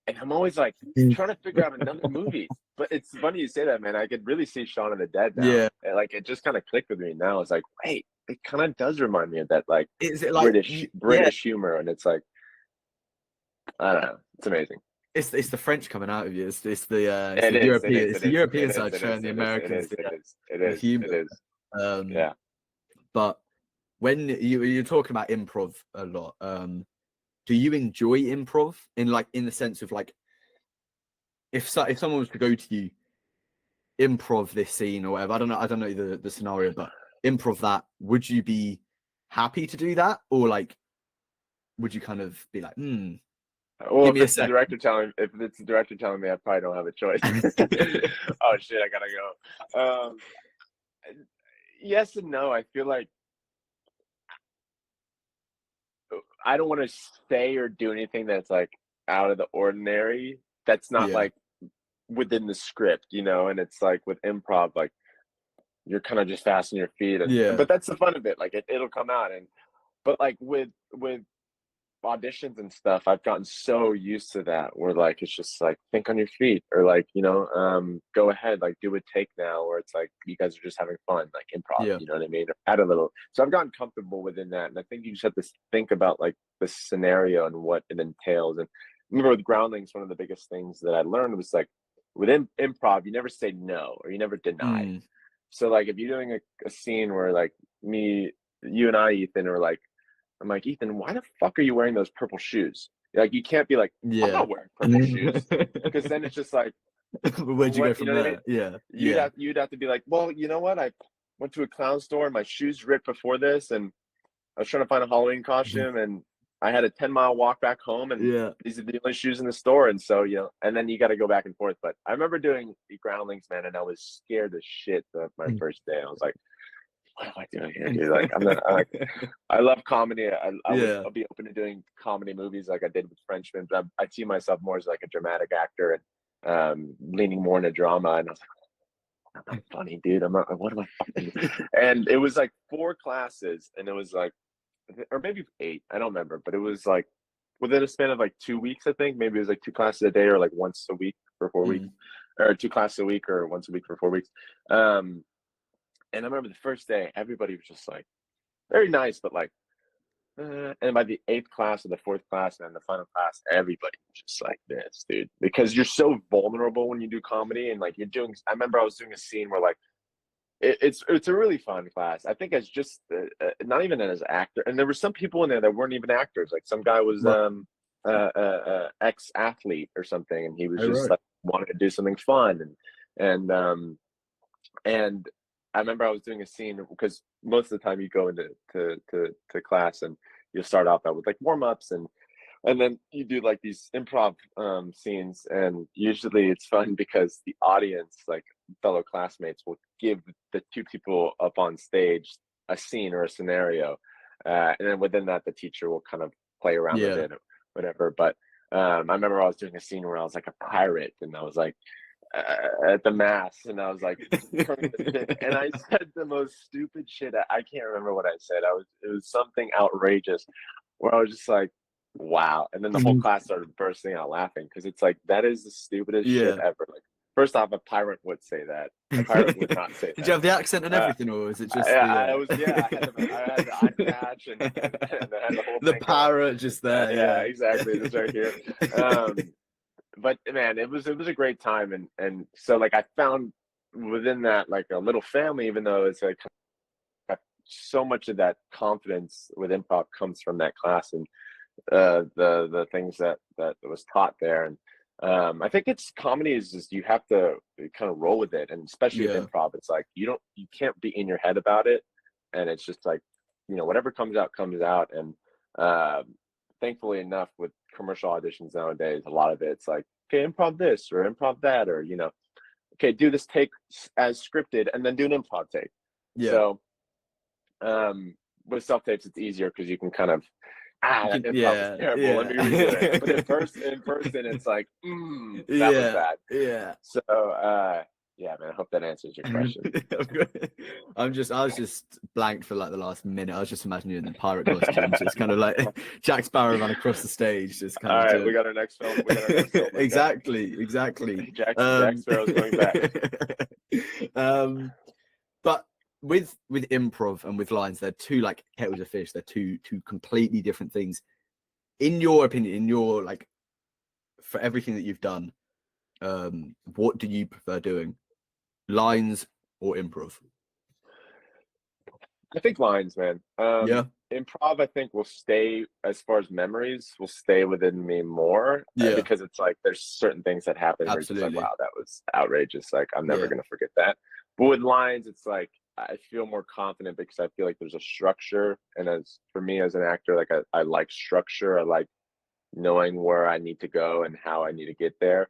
and I'm always like trying to figure out another movie. But it's funny you say that, man. I could really see Shaun of the Dead now. Yeah, And, like it just kind of clicked with me now. It's like, wait, it kind of does remind me of that like is it like yeah? British humor, and it's like I don't know, it's amazing. It's the French coming out of you. It's It the is, it European is, it's it the is, European it is, side it showing is, the it is, it Americans is, it is, it the is, it humor. is. Yeah. But when you're talking about improv a lot, do you enjoy improv in the sense of like if someone was to go to you, improv this scene or whatever, I don't know the scenario, but improv that, would you be happy to do that, or like would you kind of be like, Well, give if me a it's the second? director telling me, I probably don't have a choice. Oh shit, I gotta go. Yes and no. I feel like I don't want to say or do anything that's like out of the ordinary. That's not Yeah, like within the script, and it's like with improv, like you're kind of just fast on your feet, yeah, but that's the fun of it. Like it'll come out, but like with auditions and stuff, I've gotten so used to that where like it's just like think on your feet, or like go ahead, like do a take now, or it's like you guys are just having fun, like improv, yeah, you know what I mean? Add a little. So I've gotten comfortable within that, and I think you just have to think about like the scenario and what it entails. And remember with Groundlings, one of the biggest things that I learned was like within improv, you never say no or you never deny. mm, So like if you're doing a scene where like you and I, Ethan, are like, I'm like, Ethan, why the fuck are you wearing those purple shoes? Like, you can't be like, I'm yeah. not wearing purple shoes, because then it's just like, Where'd you go what, you from know what I mean? there? Yeah, yeah, You'd have to be like, well, you know what? I went to a clown store and my shoes ripped before this, and I was trying to find a Halloween costume, and I had a 10-mile walk back home, and yeah. these are the only shoes in the store, and so and then you got to go back and forth. But I remember doing the Groundlings, man, and I was scared as shit my first day. I was like, what am I doing here, dude? Like, I'm not. I love comedy. Yeah, I'll be open to doing comedy movies like I did with Frenchman, but I see myself more as like a dramatic actor and leaning more into drama. And I was like, I'm not funny, dude. I'm not. What am I fucking? And it was like 4 classes, and it was like, or maybe 8. I don't remember, but it was like within a span of like 2 weeks. I think maybe it was like 2 classes a day, or like once a week for 4 weeks, mm, or 2 classes a week, or once a week for 4 weeks. And I remember the first day, everybody was just like very nice, but like, and by the 8th class or the 4th class and then the final class, everybody was just like this, dude, because you're so vulnerable when you do comedy, and like I remember I was doing a scene where like, it's a really fun class. I think as just not even as an actor, and there were some people in there that weren't even actors. Like some guy was right. ex athlete or something, and he was Oh, just right. like wanted to do something fun, and and I remember I was doing a scene because most of the time you go into to class and you'll start off with like warm ups, and then you do like these improv scenes, and usually it's fun because the audience, like fellow classmates, will give the 2 people up on stage a scene or a scenario, and then within that the teacher will kind of play around with Yeah, it or whatever. But I remember I was doing a scene where I was like a pirate, and I was like at the mass, and I was like and I said the most stupid shit. I can't remember what I said. It was something outrageous where I was just like, wow. And then the whole class started bursting out laughing, because it's like, that is the stupidest shit yeah. ever. Like, first off, a pirate would say that. A pirate would not say Did you that. have the accent and everything, or is it just I the was, yeah, I had the eye patch, and I had the whole the thing going. parrot just there? Yeah, Yeah. exactly. This right here. But man, it was a great time, and so like I found within that like a little family, even though it's like so much of that confidence with improv comes from that class, and the things that was taught there. And I think it's comedy is just you have to kind of roll with it, and especially with Yeah, improv, it's like you can't be in your head about it, and it's just like whatever comes out comes out. And thankfully enough, with commercial auditions nowadays, a lot of it's like, okay, improv this or improv that, or okay, do this take as scripted and then do an improv take. Yeah. So with self tapes, it's easier because you can kind of that improv was terrible. Let me redo it. But in person, it's like that was bad. Yeah. So yeah, man. I hope that answers your question. I was just blanked for like the last minute. I was just imagining you in the pirate costume, just kind of like Jack Sparrow ran across the stage. Just kind All of right, we got our next film. Exactly. Jack Sparrow's going back. But with improv and with lines, they're two like kettles of fish. They're two completely different things. In your opinion, in your like, for everything that you've done, what do you prefer doing? Lines or improv? I think lines, man. Yeah. Improv, I think, will stay, as far as memories, will stay within me more. Because it's like there's certain things that happen where you're just like, wow, that was outrageous. Like, I'm never gonna forget that. But with lines, it's like I feel more confident because I feel like there's a structure. And as for me as an actor, like I like structure. I like knowing where I need to go and how I need to get there.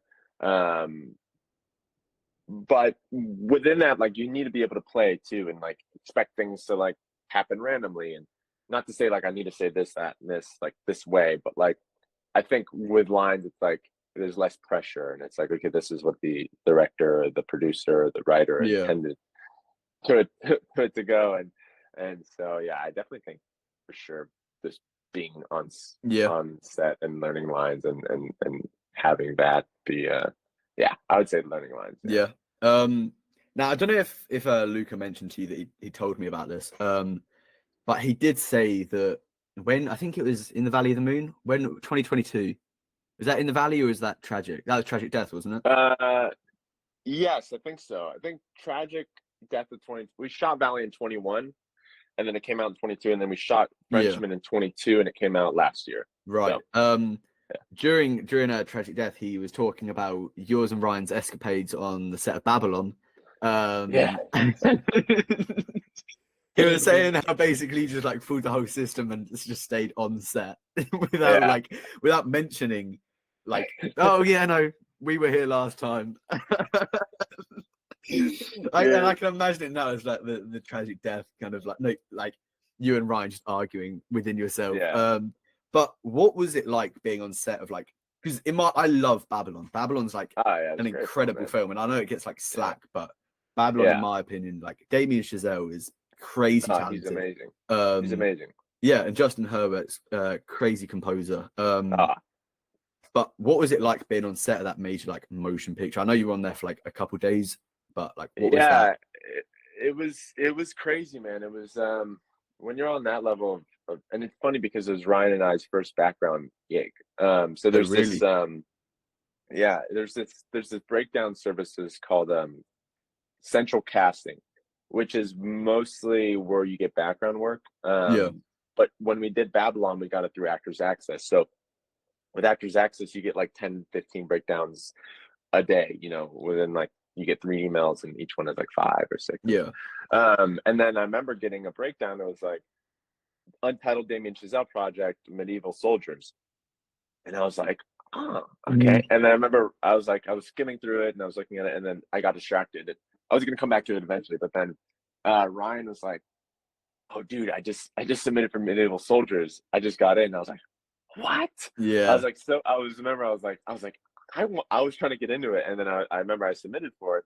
But within that, like, you need to be able to play too, and like expect things to like happen randomly, and not to say like I need to say this, that, and this like this way, but like I think with lines, it's like there's less pressure, and it's like, okay, this is what the director, or the producer, or the writer intended to go, and so yeah, I definitely think for sure just being on set and learning lines and having that be I would say learning lines. Now I don't know if Luca mentioned to you that he told me about this, but he did say that when, I think it was in the Valley of the Moon, when 2022, was that in the Valley or is that Tragic? That was Tragic Death, wasn't it? Yes, I think so. I think Tragic Death of 20. We shot Valley in 21, and then it came out in 22, and then we shot Frenchman in 22, and it came out last year. Right. So, during Tragic Death, he was talking about yours and Ryan's escapades on the set of Babylon. He was saying how basically just like fooled the whole system and just stayed on set without mentioning like, oh yeah, no, we were here last time. I can imagine it now as like the Tragic Death kind of like you and Ryan just arguing within yourself. But what was it like being on set of like, because I love Babylon. Babylon's like an incredible film, and I know it gets like slack, but Babylon, in my opinion, like Daman Chazelle is crazy talented. He's amazing. He's amazing. Yeah, and Justin Hurwitz's crazy composer. But what was it like being on set of that major like motion picture? I know you were on there for like a couple days, but like what was that? It was crazy, man. It was when you're on that level of, and it's funny because it was Ryan and I's first background gig. So there's this there's this breakdown services called central casting, which is mostly where you get background work. But when we did Babylon, we got it through Actors Access. So with Actors Access, you get like 10, 15 breakdowns a day, you know, within like, you get 3 emails and each one is like 5 or 6. And then I remember getting a breakdown that was like Untitled Daman Chazelle Project, Medieval Soldiers. And I was like, oh, okay. And then I remember I was skimming through it and I was looking at it, and then I got distracted. I was going to come back to it eventually, but then Ryan was like, oh dude, I just submitted for Medieval Soldiers. I just got in. And I was like, what? I was like, so I was trying to get into it. And then I remember I submitted for it,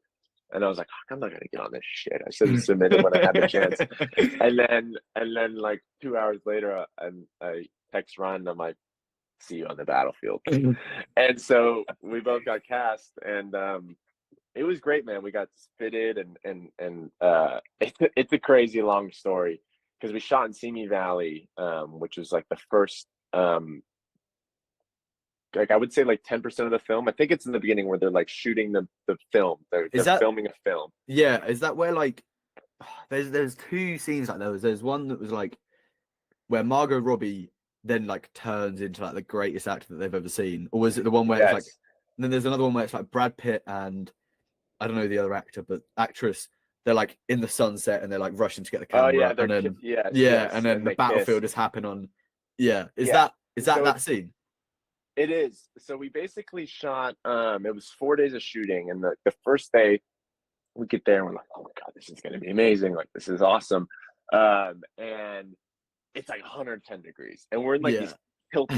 and I was like, I'm not going to get on this shit. I should have submitted when I had the chance. And then like 2 hours later, I text Ryan and I'm like, see you on the battlefield. And so we both got cast, and it was great, man. We got fitted, and it's a crazy long story because we shot in Simi Valley, which was like the first, like I would say like 10% of the film. I think it's in the beginning where they're like shooting the film. They're filming a film. Yeah, is that where like there's 2 scenes like those? There's one that was like where Margot Robbie then like turns into like the greatest actor that they've ever seen, or was it the one where it's like? And then there's another one where it's like Brad Pitt and I don't know the other actor, but actress. They're like in the sunset and they're like rushing to get the camera. And then and then the battlefield has happened on. Is that scene? It is. So we basically shot. It was 4 days of shooting, and the first day we get there and we're like, oh my God, this is going to be amazing. Like, this is awesome. And it's like 110 degrees. And we're in like these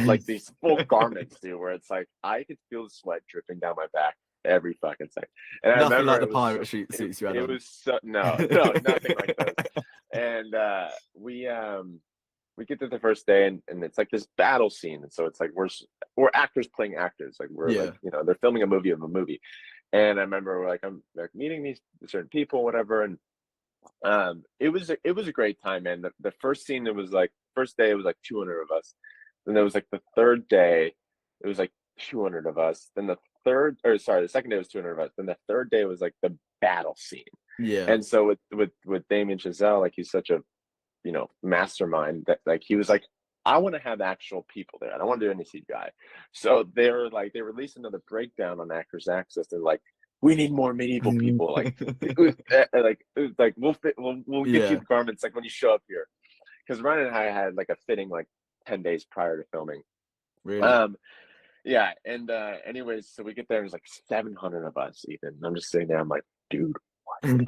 like these full garments, dude, where it's like, I could feel the sweat dripping down my back every fucking second. And I Nothing remember like the pirate suits you had it on. was so, no, nothing like those. And we get to the first day and it's like this battle scene. And so it's like, we're actors playing actors. Like we're like, you know, they're filming a movie of a movie. And I remember we're like, I'm like meeting these certain people, whatever. And it was a great time, man. The first scene, it was like, first day, it was like 200 of us. Then there was like the third day, it was like 200 of us. Then the second day was 200 of us. Then the third day was like the battle scene. Yeah. And so with Daman Chazelle, like he's such a, you know, mastermind that like he was like, I want to have actual people there. I don't want to do any CGI. So they released another breakdown on Actors Access. They're like, we need more medieval people. Like, it was like we'll get you the garments like when you show up here. Because Ryan and I had like a fitting like 10 days prior to filming. Really? Yeah. And anyways, so we get there and there's like 700 of us even. And I'm just sitting there. I'm like, dude, what?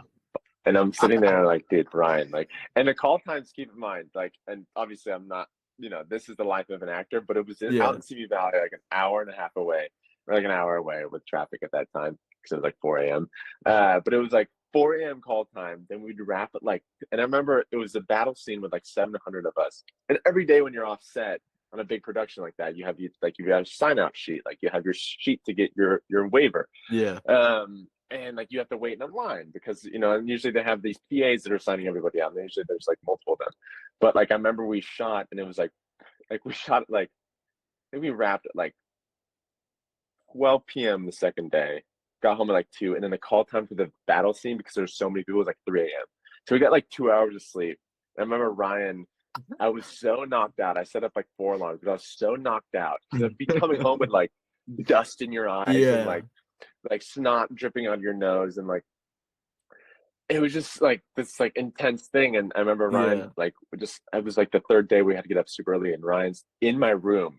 And I'm sitting there like, dude, Ryan, like, and the call times, keep in mind, like, and obviously I'm not, you know, this is the life of an actor, but it was out in CV Valley, like an hour and a half away, or like an hour away with traffic at that time, because it was like 4 a.m. But it was like 4 a.m. call time. Then we'd wrap it like, and I remember it was a battle scene with like 700 of us. And every day when you're off set on a big production like that, you have a sign out sheet, like you have your sheet to get your waiver. Yeah. And like you have to wait in a line because, you know, and usually they have these PAs that are signing everybody out. And usually there's like multiple of them. But like I remember we shot and it was like we shot at like, I think we wrapped at like 12 p.m. the second day, got home at like 2, and then the call time for the battle scene, because there's so many people, was like 3 a.m. So we got like 2 hours of sleep. I remember Ryan, I was so knocked out. I set up like 4 alarms, but I was so knocked out because I'd be coming home with like dust in your eyes and like snot dripping out of your nose, and like it was just like this like intense thing. And I remember Ryan like it was like the third day we had to get up super early, and Ryan's in my room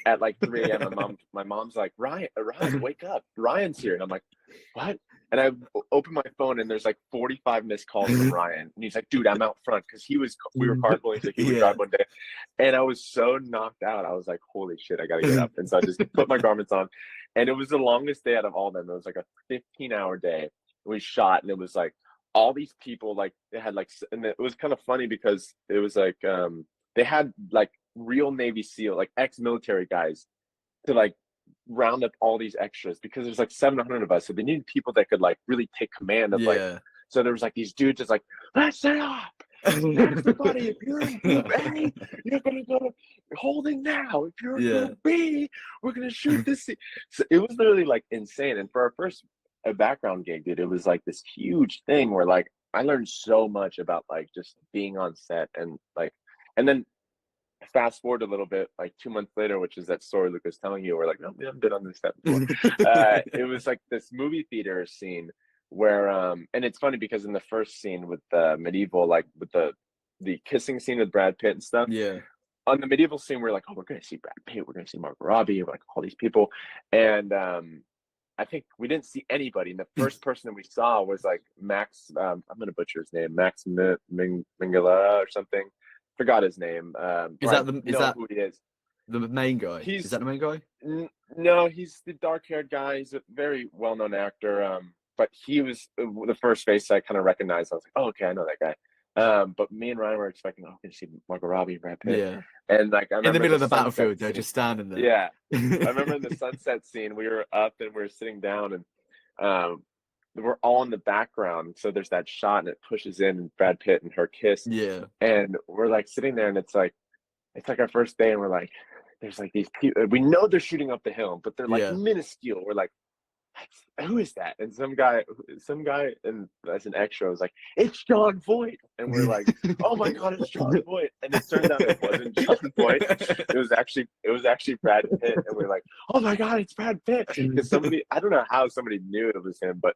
at like 3 a.m. My mom's like, Ryan, wake up, Ryan's here. And I'm like, what? And I open my phone and there's like 45 missed calls from Ryan, and he's like, dude, I'm out front, because we were carpooling, so he would drive one day. And I was so knocked out, I was like, holy shit, I gotta get up. And so I just put my garments on, and it was the longest day out of all of them. It was like a 15-hour day. We shot, and it was like all these people, like they had like, and it was kind of funny because it was like they had like real Navy SEAL, like ex-military guys, to like round up all these extras, because there's like 700 of us, so they needed people that could like really take command of like, so there was like these dudes just like, let's set up, everybody, if you're in group A, you're gonna go holding now, if you're in group B, we're gonna shoot this scene. So it was literally like insane. And for our first background gig, dude, it was like this huge thing where like I learned so much about like just being on set, and like, and then fast forward a little bit, like 2 months later, which is that story Luca's telling you, we're like, no, we haven't been on this set before. It was like this movie theater scene where and it's funny because in the first scene with the medieval, like with the kissing scene with Brad Pitt and stuff, on the medieval scene we're like, oh, we're gonna see Brad Pitt, we're gonna see Margot Robbie, we're like all these people, and I think we didn't see anybody, and the first person that we saw was like Max, I'm gonna butcher his name, Max Mingala or something, forgot his name. Is that who he is? The main guy? Is that the main guy? No, he's the dark-haired guy. He's a very well-known actor. But he was the first face I kind of recognized. I was like, oh, okay, I know that guy. But me and Ryan were expecting, oh, we're gonna see Margot Robbie, Brad Pitt. And like, I remember in the middle of the battlefield, they're just standing there. Yeah, I remember in the sunset scene, we were up and we were sitting down, and we're all in the background, so there's that shot and it pushes in, and Brad Pitt and her kiss, and we're like sitting there, and it's like our first day, and we're like, there's like these people, we know they're shooting up the hill, but they're like minuscule. We're like, who is that? And some guy and as an extra was like, it's John Voight, and we're like, oh my god, it's John Voight. And it turned out it wasn't John Voight, it was actually Brad Pitt. And we're like, oh my god, it's Brad Pitt, because somebody, I don't know how somebody knew it was him, but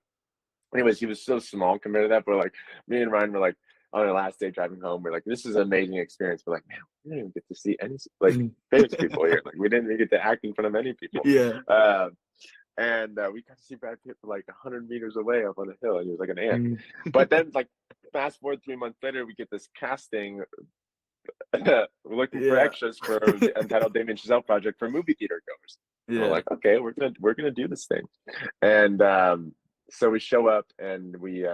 anyways, he was so small compared to that. But like, me and Ryan were like, on our last day driving home, we're like, this is an amazing experience. We're like, man, we didn't even get to see any like famous people here. Like, we didn't even get to act in front of any people. And we got to see Brad Pitt for like 100 meters away up on a hill, and he was like an ant. But then, like, fast forward 3 months later, we get this casting. We're looking for extras for the Untitled Daman Chazelle project for movie theater goers. And we're like, okay, we're gonna do this thing. And so we show up, and we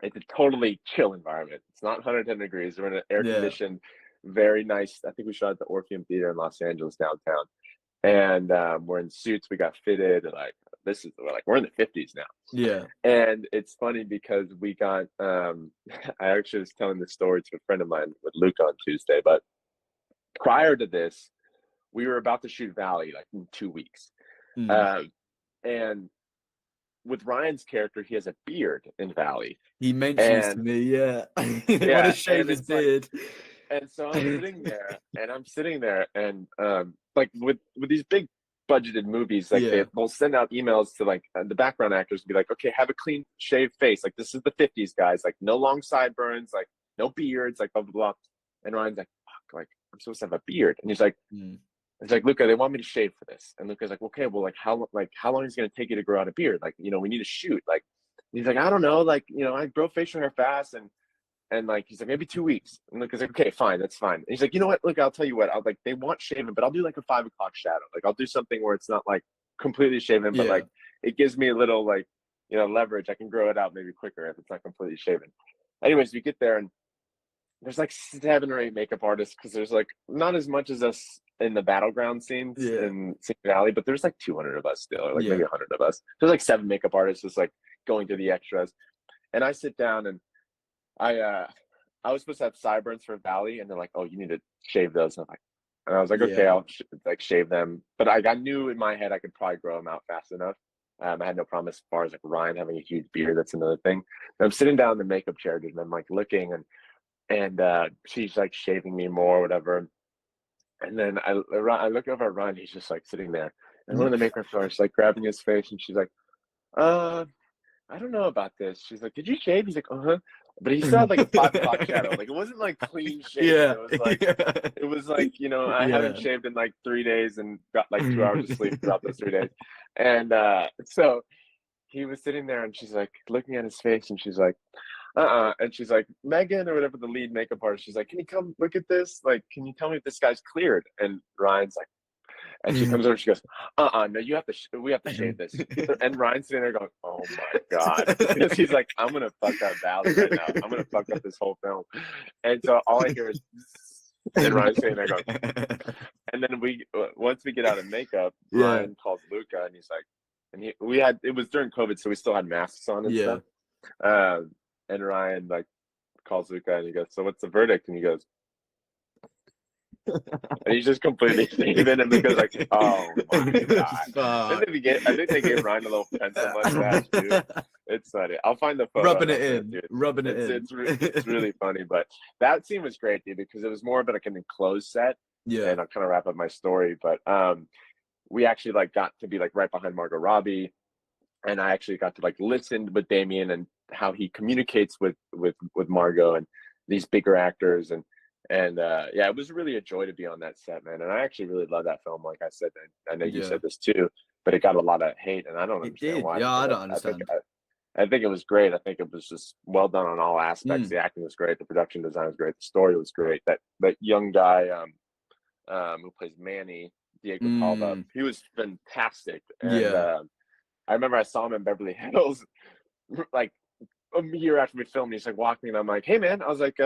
it's a totally chill environment. It's not 110 degrees. We're in an air conditioned, very nice. I think we shot at the Orpheum Theater in Los Angeles downtown. And we're in suits. We got fitted, and like we're in the 50s now. Yeah. And it's funny because we got I actually was telling this story to a friend of mine with Luca on Tuesday, but prior to this, we were about to shoot Valley like in 2 weeks. And with Ryan's character, he has a beard in Valley. He mentions to me, what a shave his beard. Like, and so I'm sitting there, and like with these big budgeted movies, like they'll send out emails to like the background actors and be like, okay, have a clean shaved face, like this is the 50s, guys, like no long sideburns, like no beards, like blah blah blah. And Ryan's like, fuck, like I'm supposed to have a beard. And he's like, it's like, Luca, they want me to shave for this. And Luca's like, okay, well, like how long is it gonna take you to grow out a beard? Like, you know, we need to shoot. Like, he's like, I don't know, like, you know, I grow facial hair fast, and like he's like, maybe 2 weeks. And Luca's like, okay, fine, that's fine. And he's like, you know what, look, I'll tell you what, I'll like, they want shaven, but I'll do like a 5 o'clock shadow. Like I'll do something where it's not like completely shaven, but like it gives me a little like, you know, leverage. I can grow it out maybe quicker if it's not completely shaven. Anyways, we get there, and there's like 7 or 8 makeup artists, because there's like not as much as us in the battleground scenes in Sing Valley, but there's like 200 of us still, or like maybe 100 of us. There's like 7 makeup artists just like going through the extras. And I sit down, and I was supposed to have sideburns for Valley, and they're like, oh, you need to shave those. And I was like, okay, I'll like shave them. But I knew in my head I could probably grow them out fast enough. I had no problem as far as like Ryan having a huge beard. That's another thing. And I'm sitting down in the makeup chair, and I'm like looking, and she's like shaving me more or whatever. And then I look over at Ryan. He's just like sitting there, and one of the makeup artists like grabbing his face, and she's like, I don't know about this. She's like, did you shave? He's like, but he still had like a 5 o'clock shadow. Like it wasn't like clean shaved. It was like, you know, I haven't shaved in like 3 days and got like 2 hours of sleep throughout those 3 days. And so he was sitting there, and she's like looking at his face, and she's like, and she's like, Megan, or whatever, the lead makeup artist, she's like, can you come look at this? Like, can you tell me if this guy's cleared? And Ryan's like, and she comes over, she goes, no, we have to shave this. And Ryan's sitting there going, oh my God. Because he's like, I'm going to fuck up Valley right now. I'm going to fuck up this whole film. And so all I hear is, and Ryan's sitting there going, and then once we get out of makeup, Ryan calls Luca, and he's like, and it was during COVID, so we still had masks on and stuff. And Ryan like calls Luca, and he goes, so what's the verdict? And he goes, and he's just completely shaven, and Luca's like, oh my God. I think they gave Ryan a little pencil mustache too. It's funny. I'll find the photo. Rubbing it in. It's really funny. But that scene was great, dude, because it was more of like an enclosed set. Yeah. And I'll kind of wrap up my story. But we actually like got to be like right behind Margot Robbie. And I actually got to like listen with Damien and how he communicates with Margot and these bigger actors. And it was really a joy to be on that set, man. And I actually really love that film. Like I said, I know you said this too, but it got a lot of hate, and I don't understand why. Yeah, I don't understand. I think it was great. I think it was just well done on all aspects. The acting was great. The production design was great. The story was great. That young guy who plays Manny, Diego Calva, he was fantastic. And I remember I saw him in Beverly Hills like a year after we filmed. He's like walking, and I'm like, hey man, I was like,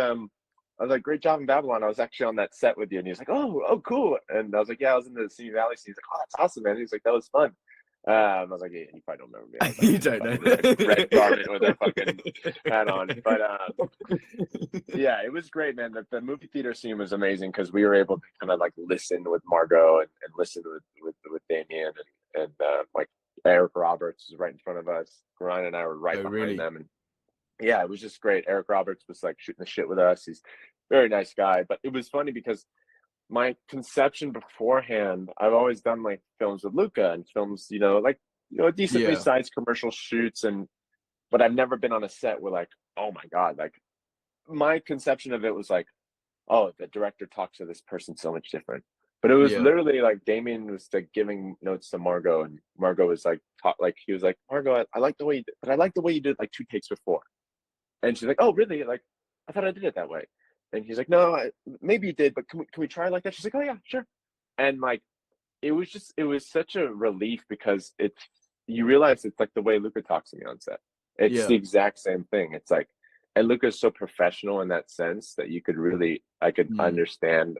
great job in Babylon. I was actually on that set with you. And he's like, oh, cool. And I was like, yeah, I was in the Simi Valley scene. He's like, oh, that's awesome, man. He's like, that was fun. I was like, yeah, you probably don't remember me. Like, you don't know. Red garment with a fucking hat on. But yeah, it was great, man. The movie theater scene was amazing, because we were able to kind of like listen with Margot and listen with Damien and like Eric Roberts was right in front of us. Ryan and I were right behind them. And yeah, it was just great. Eric Roberts was like shooting the shit with us. He's a very nice guy. But it was funny because my conception beforehand, I've always done like films with Luca and films, decently sized commercial shoots, but I've never been on a set where like, oh my God, like my conception of it was like, oh, the director talks to this person so much different. But it was Yeah. literally like Damien was like giving notes to Margot, and Margot was like, he was like, Margot, I like the way you did, but I like the way you did like 2 takes before. And she's like, oh, really? Like, I thought I did it that way. And he's like, no, maybe you did, but can we try like that? She's like, oh yeah, sure. And like, it was such a relief because you realize it's like the way Luca talks to me on set. It's the exact same thing. It's like, and Luca's so professional in that sense that I could understand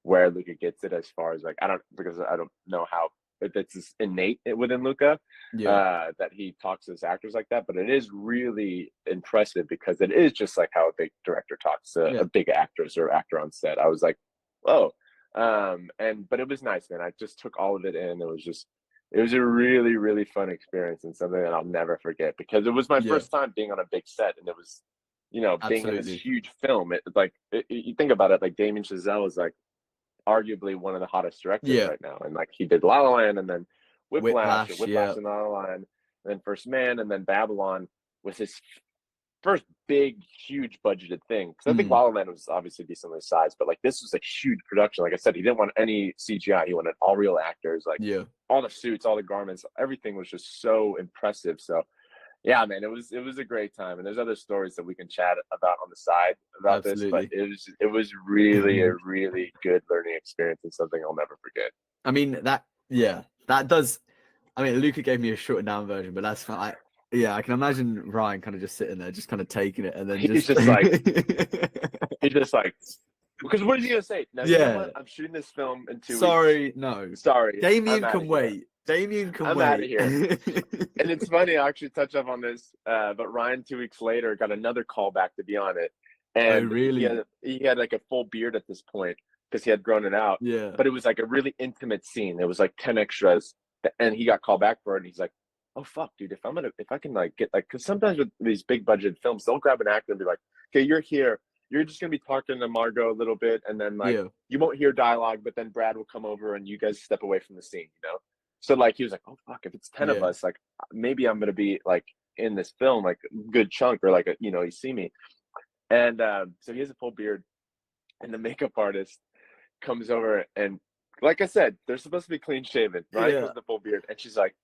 where Luca gets it as far as like, because I don't know how it's just innate within Luca that he talks to his actors like that, but it is really impressive because it is just like how a big director talks to a big actress or actor on set. I was like, whoa. But it was nice, man. I just took all of it in. It was a really, really fun experience and something that I'll never forget because it was my first time being on a big set, and it was, being in this huge film. You think about it, like Daman Chazelle is like arguably one of the hottest directors right now, and like he did La La Land, and then Whiplash and La La Land, and then First Man, and then Babylon was his first big, huge budgeted thing. Because I think La La Land was obviously decently sized, but like this was a huge production. Like I said, he didn't want any CGI. He wanted all real actors, like all the suits, all the garments, everything was just so impressive. So yeah, man, it was a great time. And there's other stories that we can chat about on the side about this, but it was really a really good learning experience and something I'll never forget. I mean, that does. I mean, Luca gave me a shortened down version, but that's fine. I can imagine Ryan kind of just sitting there, just kind of taking it, and then he's just like, because what is he gonna say? No, you know what? I'm shooting this film in 2 weeks. Sorry. Damien can wait. Damien can I'm wait. out of here. And it's funny, I actually touch up on this, but Ryan 2 weeks later got another call back to be on it. And really? He had like a full beard at this point because he had grown it out. Yeah. But it was like a really intimate scene. It was like 10 extras, and he got called back for it. And he's like, oh fuck, dude, if I can like get like, because sometimes with these big budget films, they'll grab an actor and be like, okay, you're here. You're just gonna be talking to Margot a little bit, and then like you won't hear dialogue, but then Brad will come over and you guys step away from the scene, So like he was like, oh fuck, if it's 10 of us, like maybe I'm gonna be like in this film, like a good chunk, or like you see me. And so he has a full beard, and the makeup artist comes over, and like I said, they're supposed to be clean shaven, right? With the full beard, and she's like,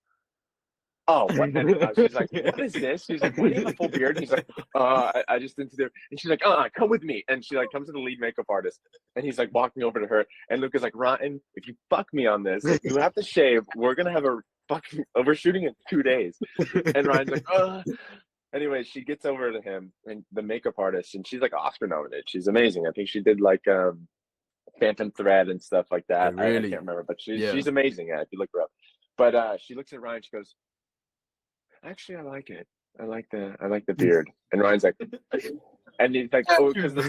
oh, what? And she's like, what is this? She's like, why do you have a full beard? And he's like, I just didn't see there. And she's like, come with me. And she like comes to the lead makeup artist, and he's like walking over to her. And Luca's like, Ryan, if you fuck me on this, you have to shave. We're gonna have we're shooting in 2 days. And Ryan's like, Anyway, she gets over to him, and the makeup artist, and she's like Oscar nominated. She's amazing. I think she did like Phantom Thread and stuff like that. I can't remember, but she's amazing. If you look her up. But she looks at Ryan. She goes, actually, I like it. I like the beard. And Ryan's like, and he's like, oh, because the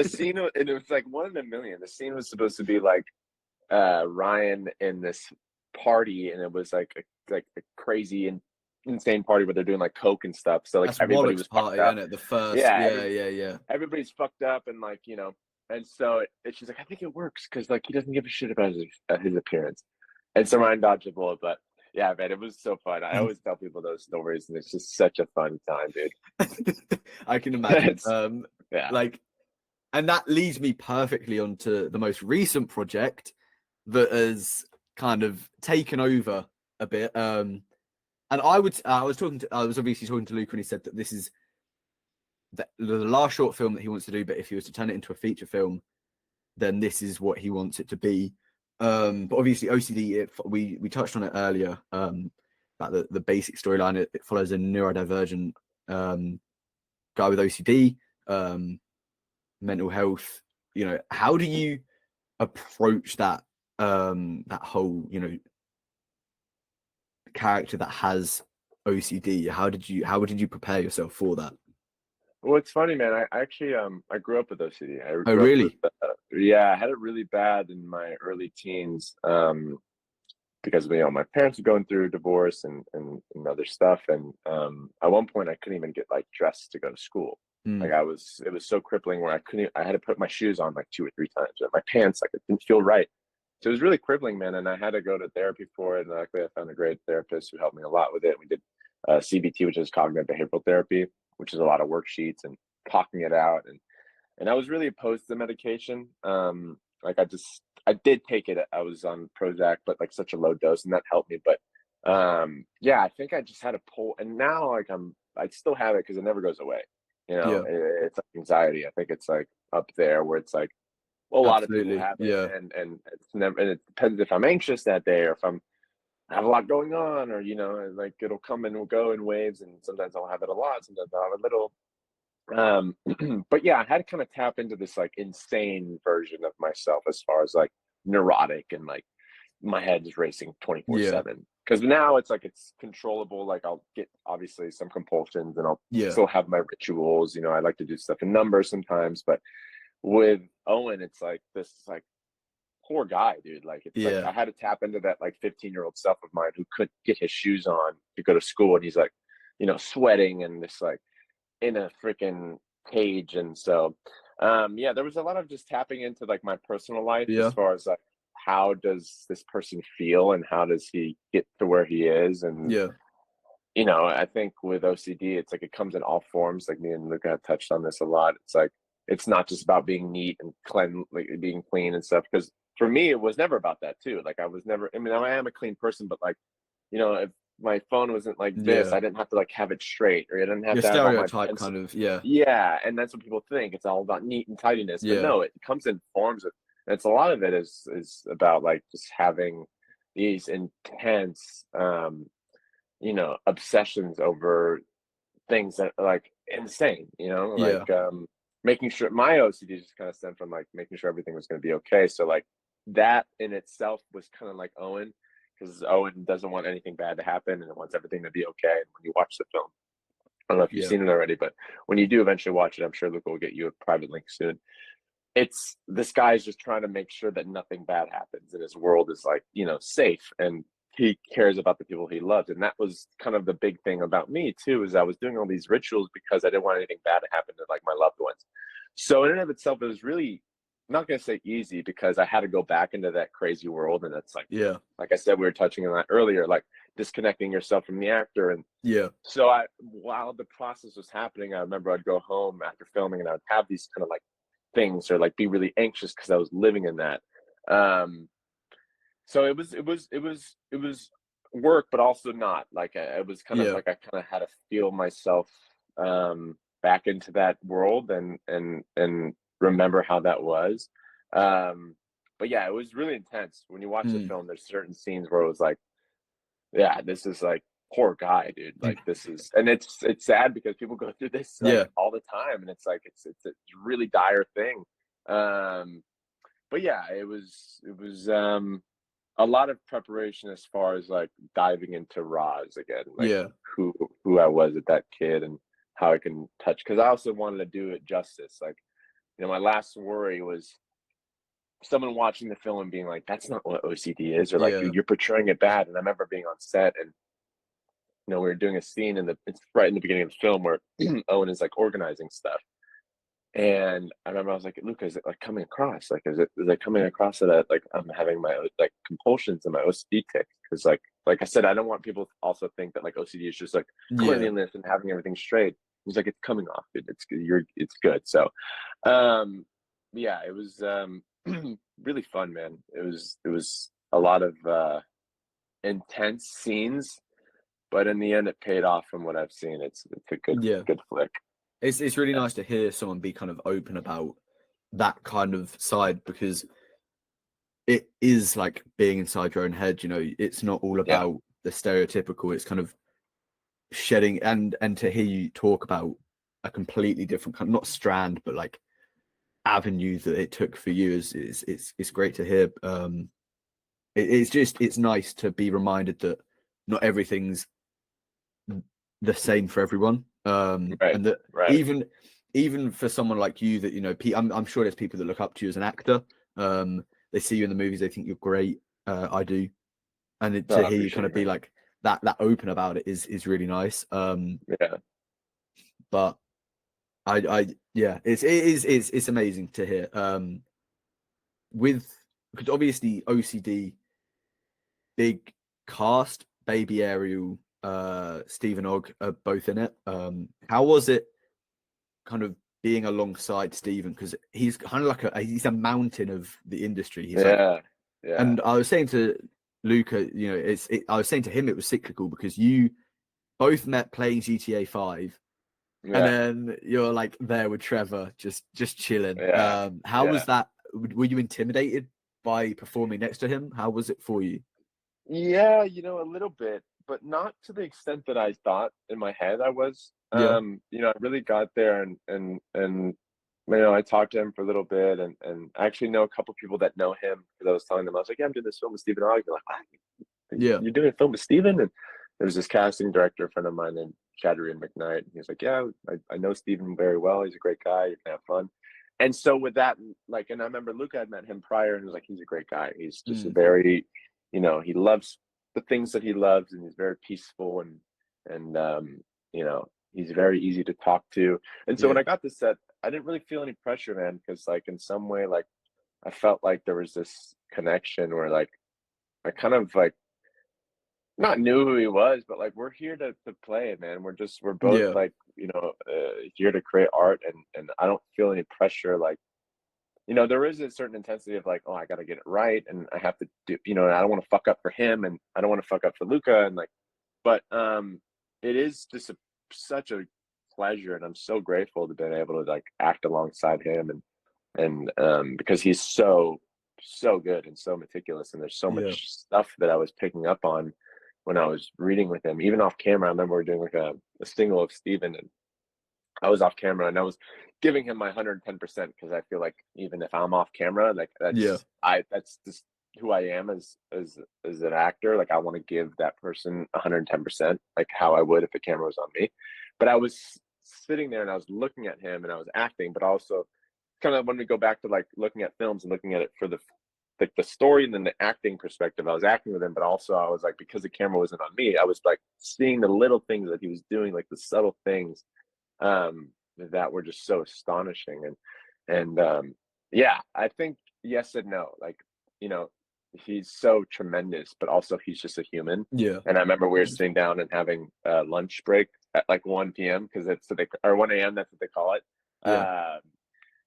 scene, and it was like 1 in a million. The scene was supposed to be like Ryan in this party, and it was like a crazy and insane party where they're doing like coke and stuff. So like everybody was party, fucked up. Isn't it? The first, Everybody's fucked up, and like and so she's like, I think it works because like he doesn't give a shit about his appearance. And so Ryan dodged a bullet, but. Yeah, man, it was so fun. I always tell people those stories, and it's just such a fun time, dude. I can imagine. Like, and that leads me perfectly onto the most recent project that has kind of taken over a bit. And I was obviously talking to Luke when he said that this is the last short film that he wants to do, but if he was to turn it into a feature film, then this is what he wants it to be. But obviously OCD, we touched on it earlier, about the basic storyline. It follows a neurodivergent guy with OCD, mental health. How do you approach that that whole character that has OCD? How did you prepare yourself for that? Well, it's funny, man. I actually I grew up with OCD. Oh, really? I had it really bad in my early teens because my parents were going through a divorce and other stuff, and at one point I couldn't even get like dressed to go to school. Like it was so crippling where I had to put my shoes on like 2 or 3 times, and my pants, like, it didn't feel right. So it was really crippling, man, and I had to go to therapy for it. And luckily I found a great therapist who helped me a lot with it. We did CBT, which is cognitive behavioral therapy, which is a lot of worksheets and talking it out. And I was really opposed to medication. Like I did take it. I was on Prozac, but like such a low dose, and that helped me. But yeah, I think I just had a pull, and now like I still have it because it never goes away. You know, Yeah, it's like anxiety. I think it's like up there where it's like, well, a lot of people absolutely. have it, Yeah, and it's never, and it depends if I'm anxious that day or if I have a lot going on, or you know, like it'll come and will go in waves, and sometimes I'll have it a lot, sometimes I'll have a little. But yeah, I had to kind of tap into this like insane version of myself as far as like neurotic and like my head is racing yeah, 24/7. Because now it's like it's controllable. Like I'll get obviously some compulsions and I'll yeah, still have my rituals. You know, I like to do stuff in numbers sometimes, but with Owen, it's like this like poor guy, dude. Like it's like yeah, I had to tap into that like 15-year-old self of mine who couldn't get his shoes on to go to school, and he's like, you know, sweating and this like in a freaking cage. And so yeah, there was a lot of just tapping into like my personal life as yeah, far as like how does this person feel and how does he get to where he is. And yeah, you know, I think with OCD it's like it comes in all forms. Like me and Luca have touched on this a lot. It's like it's not just about being neat and clean, like being clean and stuff, because for me it was never about that too. Like I was never, I mean, I am a clean person, but like, you know, if my phone wasn't like this, yeah. I didn't have to like have it straight, or I didn't have Your to have all my stereotype pencils. kind of, yeah, Yeah, and that's what people think. It's all about neat and tidiness, but yeah, no, it comes in forms of. And it's a lot of it is about like just having these intense, you know, obsessions over things that are like insane. You know, yeah, like making sure my OCD just kind of stemmed from like making sure everything was going to be okay. So like that in itself was kind of like Owen, because Owen doesn't want anything bad to happen and wants everything to be okay. And when you watch the film, I don't know if you've yeah, seen it already, but when you do eventually watch it, I'm sure Luca will get you a private link soon. It's this guy's just trying to make sure that nothing bad happens and his world is like, you know, safe, and he cares about the people he loves. And that was kind of the big thing about me too, is I was doing all these rituals because I didn't want anything bad to happen to like my loved ones. So in and of itself, it was really, I'm not going to say easy, because I had to go back into that crazy world. And it's yeah, like I said, we were touching on that earlier, like disconnecting yourself from the actor. And yeah, so while the process was happening, I remember I'd go home after filming and I'd have these kind of like things, or like be really anxious because I was living in that. Um, so it was work, but also not. Like it was kind of yeah, like I kind of had to feel myself back into that world and remember how that was. Um, but yeah, it was really intense. When you watch the mm, film, there's certain scenes where it was like, yeah, this is like poor guy, dude. Like this is, and it's sad because people go through this like yeah. all the time, and it's like it's a really dire thing. Um, but yeah, it was a lot of preparation as far as like diving into Raz again, like Yeah, who I was at that kid and how I can touch. Because I also wanted to do it justice. Like, you know, my last worry was someone watching the film and being like, "That's not what OCD is," or like, yeah, "Dude, you're portraying it bad." And I remember being on set, and you know, we were doing a scene it's right in the beginning of the film where Owen is like organizing stuff. And I remember I was like, Luca, is it like coming across? Like, is it coming across that like I'm having my like compulsions and my OCD tics? Because like I said, I don't want people to also think that like OCD is just like yeah. cleanliness and having everything straight. He's like, it's coming off, dude. It's good. So, um, yeah, it was really fun, man. It was a lot of intense scenes, but in the end, it paid off. From what I've seen, it's a Yeah. good flick. It's really Yeah, nice to hear someone be kind of open about that kind of side, because it is like being inside your own head, you know. It's not all yeah, about the stereotypical. It's kind of shedding, and to hear you talk about a completely different kind, not strand, but like avenue that it took for you is it's great to hear. It's nice to be reminded that not everything's the same for everyone. right, And that right. even for someone like you, that, you know, I'm sure there's people that look up to you as an actor. They see you in the movies, they think you're great. I do, and No, to I hear you kind appreciate of it, be man. like that open about it is really nice. Yeah, But I yeah, it's amazing to hear. With, because obviously OCD, big cast, Baby Ariel, Stephen Ogg are both in it. How was it kind of being alongside Stephen, because he's kind of like he's a mountain of the industry. He's Yeah, yeah, and I was saying to Luca, you know, I was saying to him it was cyclical because you both met playing GTA 5, and yeah, then you're like there with Trevor, just chilling. yeah, How yeah. was that? Were you intimidated by performing next to him? How was it for you? Yeah, you know, a little bit, but not to the extent that I thought in my head I was. Yeah, You know, I really got there and you know, I talked to him for a little bit and I actually know a couple people that know him because I was telling them, I was like, yeah, I'm doing this film with Stephen Ogg. They're like, wow, yeah, you're doing a film with Stephen? And there was this casting director, a friend of mine named Chadrian McKnight. And he was like, yeah, I know Stephen very well. He's a great guy. You can have fun. And so with that, like, and I remember Luca had met him prior and was like, he's a great guy. He's just a very, you know, he loves the things that he loves and he's very peaceful and you know, he's very easy to talk to. And so when yeah, I got the set, I didn't really feel any pressure, man, because like in some way, like I felt like there was this connection where like I kind of like not knew who he was, but like we're here to play it, man. We're both yeah, like, you know, here to create art and I don't feel any pressure. Like, you know, there is a certain intensity of like, oh, I got to get it right and I have to do, you know, and I don't want to fuck up for him and I don't want to fuck up for Luca and like, but it is just such a pleasure and I'm so grateful to be able to like act alongside him and because he's so good and so meticulous and there's so yeah, much stuff that I was picking up on when I was reading with him, even off camera. I remember we were doing like a single of Steven and I was off camera and I was giving him my 110% because I feel like even if I'm off camera, like yeah, that's just who I am as an actor. Like I want to give that person 110%, like how I would if the camera was on me. But I was sitting there and I was looking at him and I was acting, but also kind of when we go back to like looking at films and looking at it for the story and then the acting perspective, I was acting with him, but also I was like, because the camera wasn't on me, I was like seeing the little things that he was doing, like the subtle things that were just so astonishing. And yeah, I think yes and no. Like, you know, he's so tremendous, but also he's just a human. yeah, And I remember we were sitting down and having a lunch break at like 1 p.m. because it's what they or 1 a.m. That's what they call it. yeah,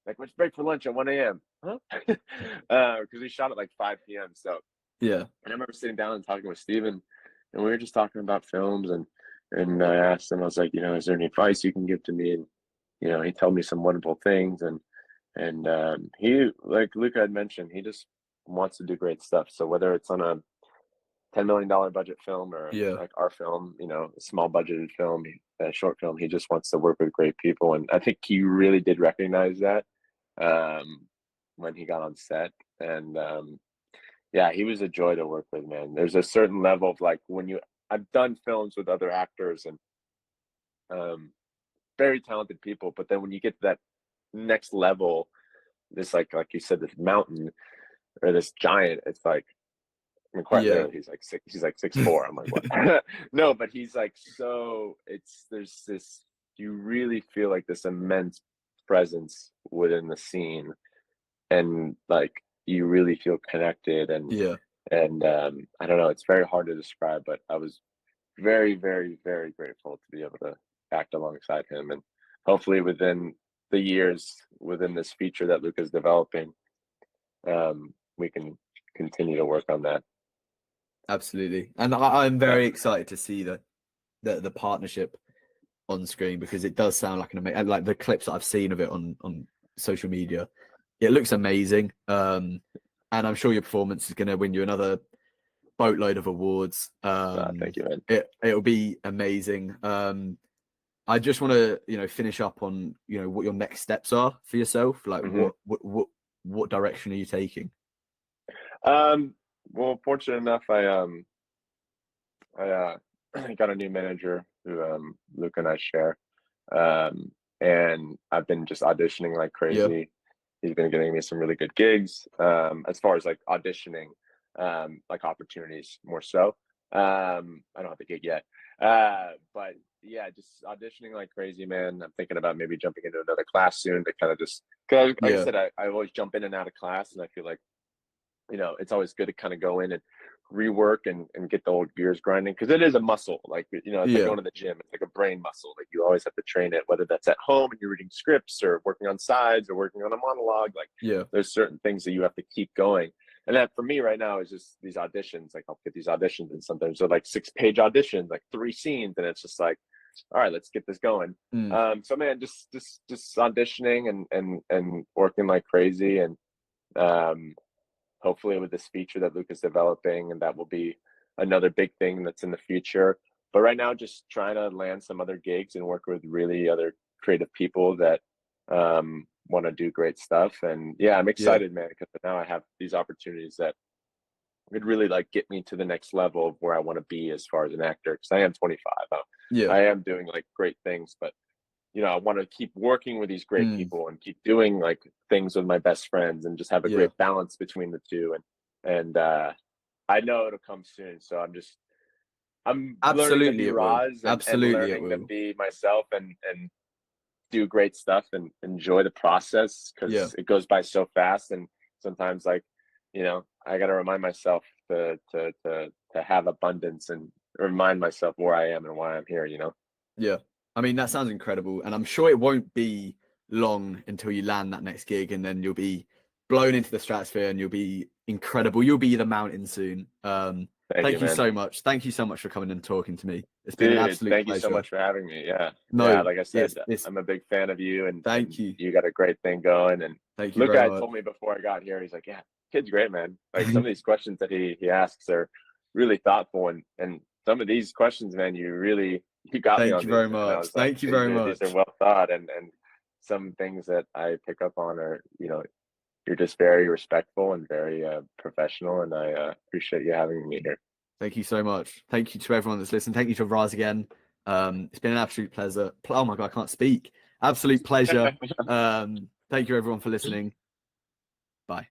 Like let's break for lunch at 1 a.m. Huh? Because we shot at like 5 p.m. So yeah, and I remember sitting down and talking with Steven and we were just talking about films and I asked him, I was like, you know, is there any advice you can give to me? And you know, he told me some wonderful things and he like Luca had mentioned, he just wants to do great stuff. So whether it's on a $10 million budget film or yeah, like our film, you know, a small budgeted film, a short film, he just wants to work with great people. And I think he really did recognize that when he got on set. And yeah, he was a joy to work with, man. There's a certain level of like when you I've done films with other actors and um very talented people, but then when you get to that next level, this like you said, this mountain or this giant, it's like I mean quite yeah, literally he's like 6'4". I'm like, what? No, but he's like so there's this you really feel like this immense presence within the scene and like you really feel connected yeah. and I don't know, it's very hard to describe, but I was very, very, very grateful to be able to act alongside him. And hopefully within the years within this feature that Luca's developing, we can continue to work on that. Absolutely, and I'm Yeah. very excited to see the partnership on screen because it does sound like an amazing. Like the clips that I've seen of it on social media, it looks amazing. And I'm sure your performance is going to win you another boatload of awards. Thank you, man. It'll be amazing. I just want to finish up on what your next steps are for yourself. Like Hmm. what direction are you taking? Well, fortunate enough, I got a new manager who Luca and I share, and I've been just auditioning like Yeah, crazy. He's been getting me some really good gigs as far as like auditioning, like opportunities more so. I don't have the gig yet, but yeah, just auditioning like crazy, man. I'm thinking about maybe jumping into another class soon to kind of just because, like I yeah, said, I always jump in and out of class, and I feel like you know, it's always good to kind of go in and rework and get the old gears grinding, because it is a muscle. Like, you know, it's like going to the gym. It's like a brain muscle. Like, you always have to train it, whether that's at home and you're reading scripts or working on sides or working on a monologue. Like, there's certain things that you have to keep going. And that for me right now is just these auditions. Like, I'll get these auditions, and sometimes they're like 6-page auditions, like 3 scenes, and it's just like, all right, let's get this going. So man, just auditioning and working like crazy, and hopefully with this feature that Luca's developing, and that will be another big thing that's in the future. But right now, just trying to land some other gigs and work with really other creative people that want to do great stuff. And yeah, I'm excited, man, because now I have these opportunities that could really like get me to the next level of where I want to be as far as an actor. Because I am 25. I am doing like great things, but you know, I want to keep working with these great people and keep doing like things with my best friends and just have a great balance between the two. And I know it'll come soon. So I'm learning to be Raz and learning to be myself and do great stuff and enjoy the process, because it goes by so fast. And sometimes, like, you know, I got to remind myself to have abundance and remind myself where I am and why I'm here, you know? Yeah. I mean, that sounds incredible. And I'm sure it won't be long until you land that next gig, and then you'll be blown into the stratosphere and you'll be incredible. You'll be the mountain soon. Thank you so much. Thank you so much for coming and talking to me. It's been an absolute pleasure. Thank you so much for having me. Yeah. No, yeah, like I said, I'm a big fan of you, and thank you. You got a great thing going. And thank you. Luca told me before I got here, he's like, yeah, kid's great, man. Like, some of these questions that he asks are really thoughtful, and some of these questions, man, you got me on. Thank you very much. Thank you very much. These are well thought, and some things that I pick up on are, you know, you're just very respectful and very professional, and I appreciate you having me here. Thank you so much. Thank you to everyone that's listened. Thank you to Raz again. It's been an absolute pleasure. Oh my God, I can't speak. Absolute pleasure. Thank you everyone for listening. Bye.